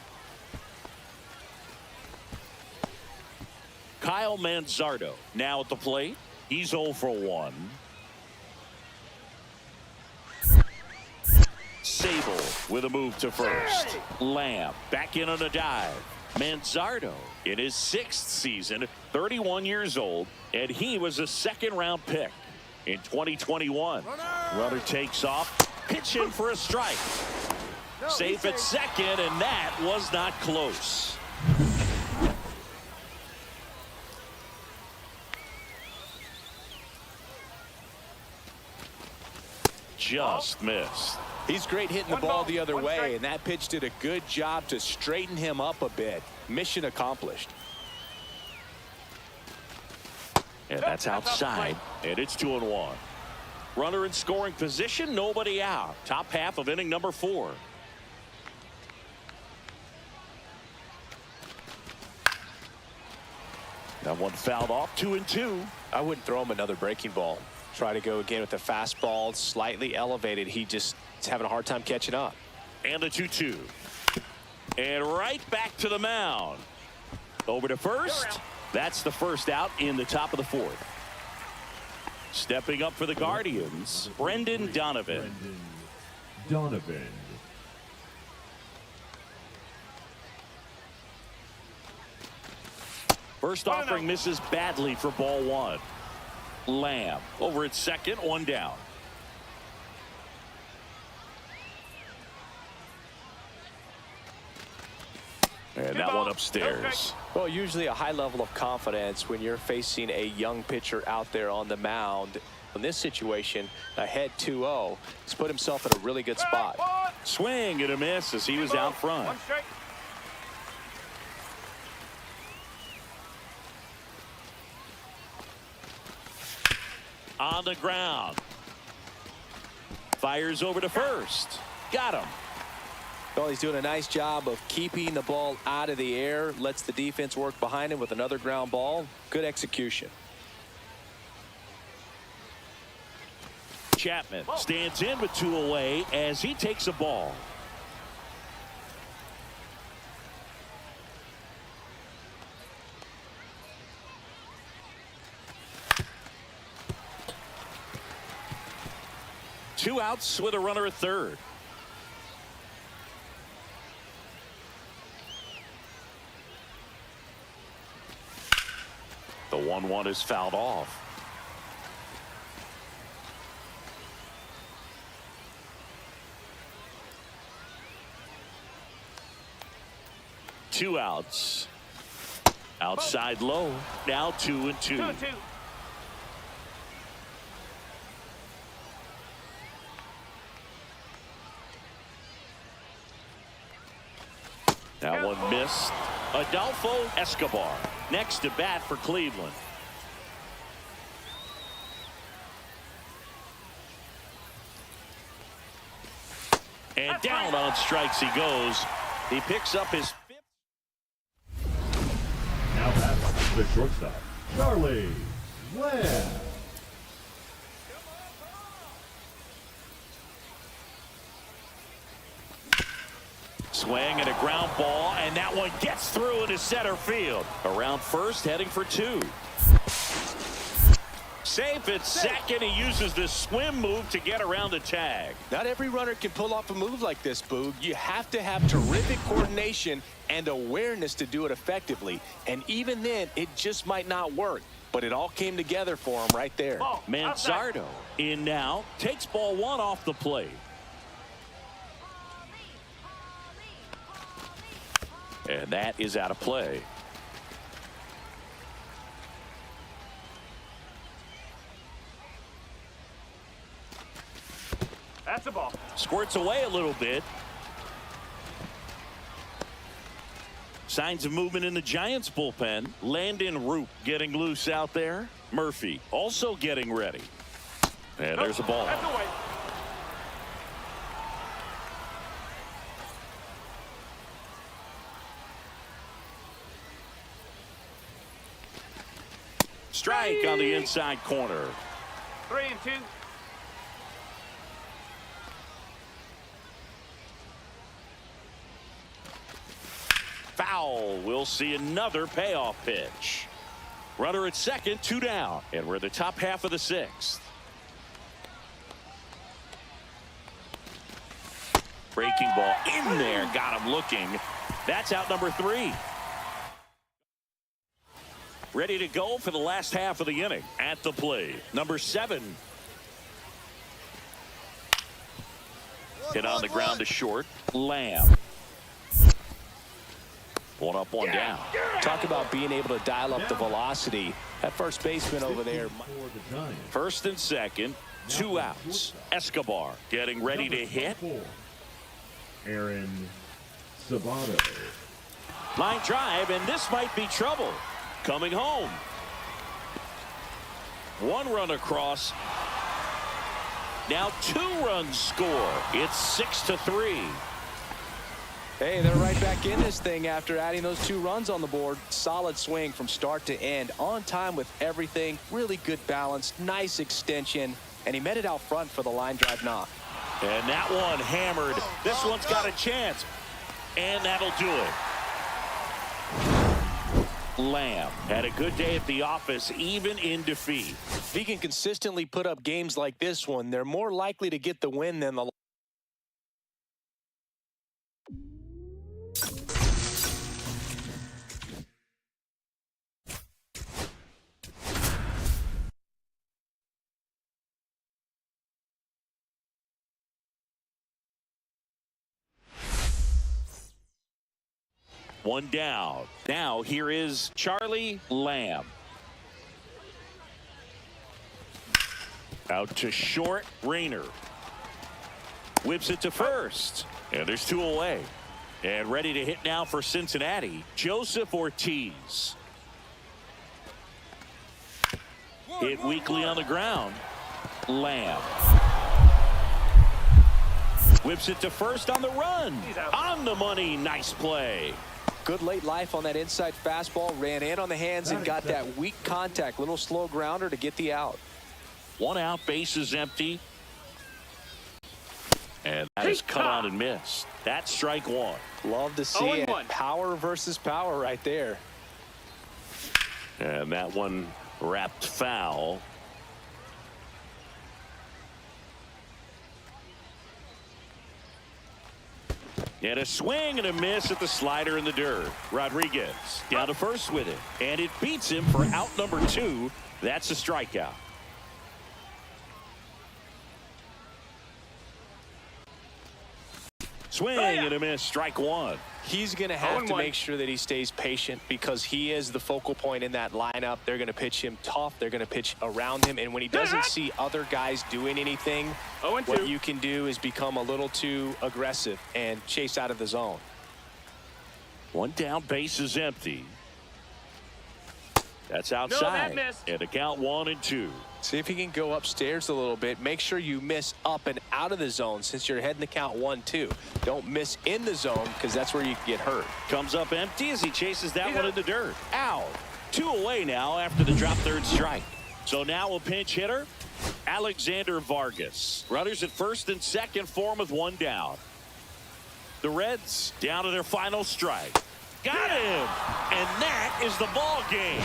Kyle Manzardo now at the plate. He's 0 for 1. Sable with a move to first. Lamb back in on a dive. Manzardo in his 6th season, 31 years old, and he was a 2nd-round pick in 2021. Runner takes off. Pitch in for a strike. Safe at second, and that was not close. Just missed. He's great hitting the ball the other way, and that pitch did a good job to straighten him up a bit. Mission accomplished. And that's outside, and it's 2-1. Runner in scoring position, nobody out. Top half of inning number 4. That one fouled off. 2-2. I wouldn't throw him another breaking ball. Try to go again with the fastball, slightly elevated. He just is having a hard time catching up. And the 2-2. And right back to the mound. Over to first. That's the first out in the top of the 4th. Stepping up for the Guardians, Brendan Donovan. First offering misses badly for ball 1. Lamb over at second, 1 down. And that one upstairs. Well, usually a high level of confidence when you're facing a young pitcher out there on the mound. In this situation, ahead 2-0, he's put himself in a really good spot. Swing and a miss as he was out front. On the ground. Fires over to first. Got him. Well, he's doing a nice job of keeping the ball out of the air. Lets the defense work behind him with another ground ball. Good execution. Chapman stands in with 2 away as he takes a ball. Two outs with a runner at third. The 1-1 is fouled off. Two outs. Outside low. Now 2-2. That one missed. Adolfo Escobar next to bat for Cleveland. And down on strikes he goes. He picks up his 5th. Now that's the shortstop, Charlie Lamb. Swing and a ground ball, and that one gets through into center field. Around first, heading for 2. safe at second. He uses the swim move to get around the tag. Not every runner can pull off a move like this, Boog. You have to have terrific coordination and awareness to do it effectively. And even then, it just might not work. But it all came together for him right there. Manzardo in now. Takes ball one off the plate. And that is out of play. That's a ball. Squirts away a little bit. Signs of movement in the Giants bullpen. Landon Roop getting loose out there. Murphy also getting ready. And there's a ball. That's away. Strike on the inside corner. 3-2. Foul. We'll see another payoff pitch. Runner at second, 2 down. And we're in the top half of the 6th. Breaking ball in there. Got him looking. That's out number 3. Ready to go for the last half of the inning. At the plate, number 7. Hit on the ground to short. Lamb. 1 up, 1 down. Talk about being able to dial up the velocity. That first baseman over there. First and second, 2 outs. Escobar getting ready to hit. Aaron Sabato. Line drive, and this might be trouble. Coming home. 1 run across. Now 2 runs score. It's 6-3. Hey, they're right back in this thing after adding those 2 runs on the board. Solid swing from start to end. On time with everything. Really good balance. Nice extension. And he met it out front for the line drive knock. And that one hammered. This one's got a chance. And that'll do it. Lamb had a good day at the office, even in defeat. If he can consistently put up games like this one, they're more likely to get the win than the. One down. Now here is Charlie Lamb. Out to short. Rayner whips it to first. And there's 2 away. And ready to hit now for Cincinnati, Joseph Ortiz. Hit weakly on the ground. Lamb whips it to first on the run. On the money. Nice play. Good late life on that inside fastball. Ran in on the hands and got that weak contact. Little slow grounder to get the out. 1 out, bases empty. And that is cut on and missed. That's strike 1. Love to see it. Power versus power right there. And that one wrapped foul. And a swing and a miss at the slider in the dirt. Rodriguez down to first with it. And it beats him for out number 2. That's a strikeout. Swing and a miss. Strike 1. He's going to have to make sure that he stays patient because he is the focal point in that lineup. They're going to pitch him tough. They're going to pitch around him. And when he doesn't see other guys doing anything, what you can do is become a little too aggressive and chase out of the zone. 1 down, base is empty. That's outside. And a count 1-2. See if he can go upstairs a little bit. Make sure you miss up and out of the zone since you're heading to count 1-2. Don't miss in the zone because that's where you can get hurt. Comes up empty as he chases that one in the dirt. Out. 2 away now after the drop third strike. So now a pinch hitter, Alexander Vargas. Runners at first and second for him with 1 down. The Reds down to their final strike. Got him. And that is the ball game.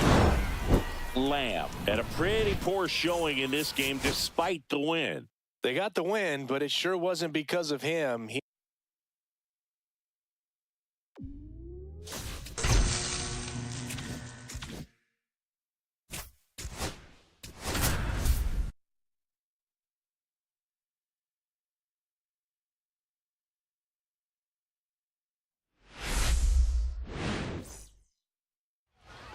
Lamb had a pretty poor showing in this game despite the win. They got the win, but it sure wasn't because of him.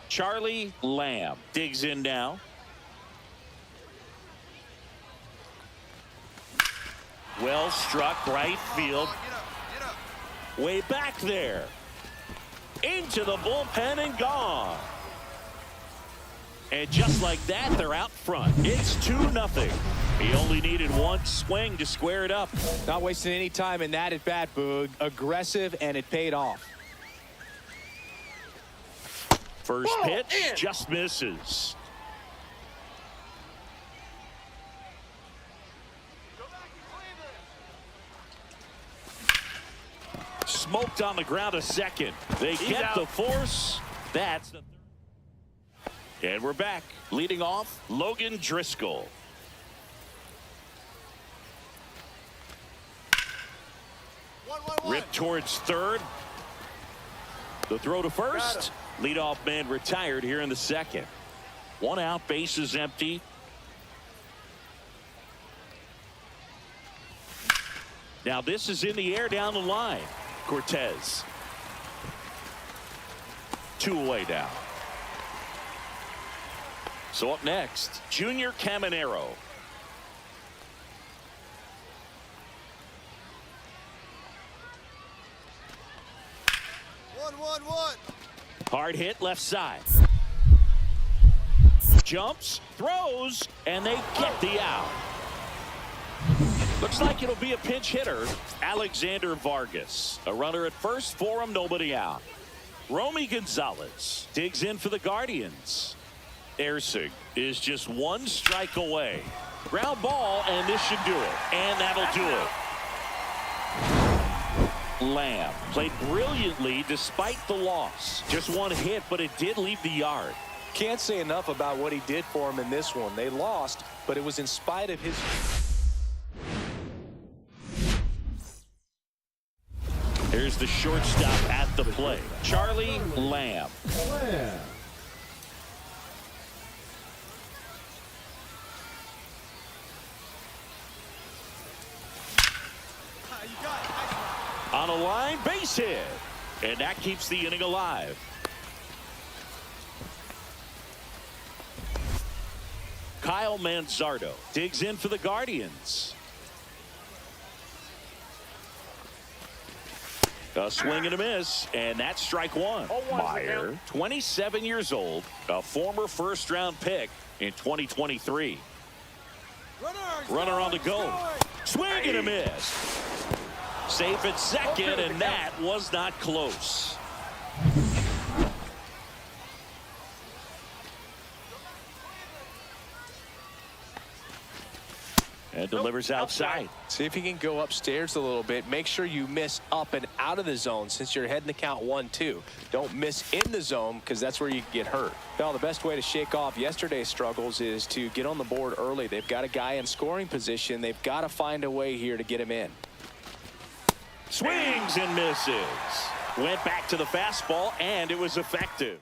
Charlie Lamb digs in now. Well struck right field. Way back there. Into the bullpen and gone. And just like that, they're out front. It's 2-0. He only needed one swing to square it up. Not wasting any time in that at bat, Boog. Aggressive, and it paid off. First pitch just misses. Smoked on the ground a second. They get the force. That's the third. And we're back. Leading off, Logan Driscoll. Ripped towards third. The throw to first. Leadoff man retired here in the second. One out, bases empty. Now this is in the air down the line. Cortez. 2 away now. So up next, Junior Caminero. One. Hard hit left side. Jumps, throws, and they get the out. Looks like it'll be a pinch hitter. Alexander Vargas. A runner at first for him, nobody out. Romy Gonzalez digs in for the Guardians. Ersig is just 1 strike away. Ground ball, and this should do it. And that'll do it. Lamb played brilliantly despite the loss. Just 1 hit, but it did leave the yard. Can't say enough about what he did for him in this one. They lost, but it was in spite of his... Here's the shortstop at the plate, Charlie Lamb. On a line, base hit. And that keeps the inning alive. Kyle Manzardo digs in for the Guardians. A swing and a miss, and that's strike 1. Meyer, 27 years old, a former first-round pick in 2023. Runner on the go. Swing and a miss. Safe at second, and that was not close. And delivers outside. See if you can go upstairs a little bit. Make sure you miss up and out of the zone since you're heading the count 1-2. Don't miss in the zone because that's where you get hurt. Well, the best way to shake off yesterday's struggles is to get on the board early. They've got a guy in scoring position. They've got to find a way here to get him in. Swings and misses. Went back to the fastball, and it was effective.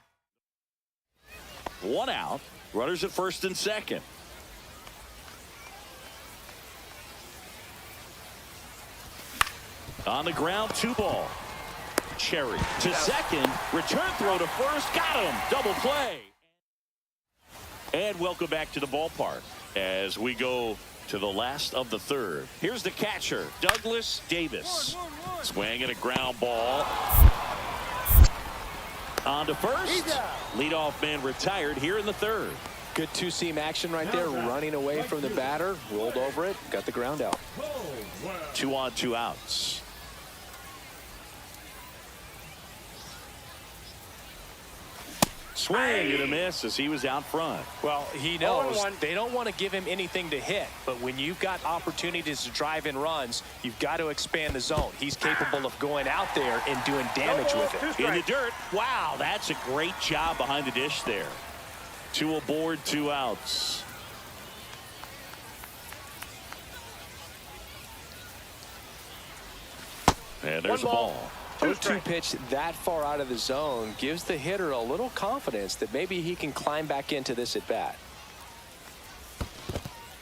1 out. Runners at first and second. On the ground, 2 ball. Cherry to second. Return throw to first. Got him. Double play. And welcome back to the ballpark as we go to the last of the third. Here's the catcher, Douglas Davis. Swing and a ground ball. On to first. Leadoff man retired here in the third. Good 2-seam action right there, running away from the batter. Rolled over it, got the ground out. 2 on, 2 outs. Swing and a miss as he was out front. Well, he knows they don't want to give him anything to hit, but when you've got opportunities to drive in runs, you've got to expand the zone. He's capable of going out there and doing damage with it. In the dirt. Wow, that's a great job behind the dish there. Two aboard, 2 outs. And there's a ball. 0-2 pitch that far out of the zone gives the hitter a little confidence that maybe he can climb back into this at bat.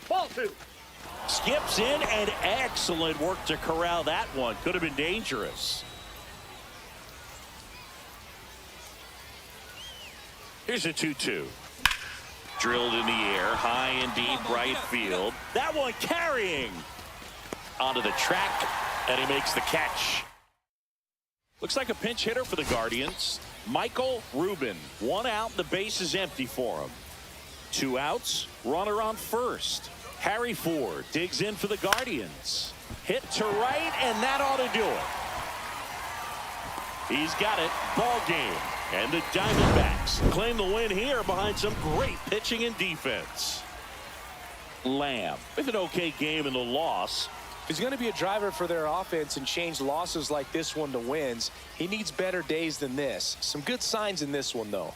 Ball 2. Skips in, and excellent work to corral that one. Could have been dangerous. Here's a 2-2. Drilled in the air, high and deep right field. That one carrying onto the track, and he makes the catch. Looks like a pinch hitter for the Guardians. Michael Rubin. 1 out, the base is empty for him. 2 outs, runner on first. Harry Ford digs in for the Guardians. Hit to right, and that ought to do it. He's got it. Ball game. And the Diamondbacks claim the win here behind some great pitching and defense. Lamb with an okay game in the loss. He's going to be a driver for their offense and change losses like this one to wins. He needs better days than this. Some good signs in this one, though.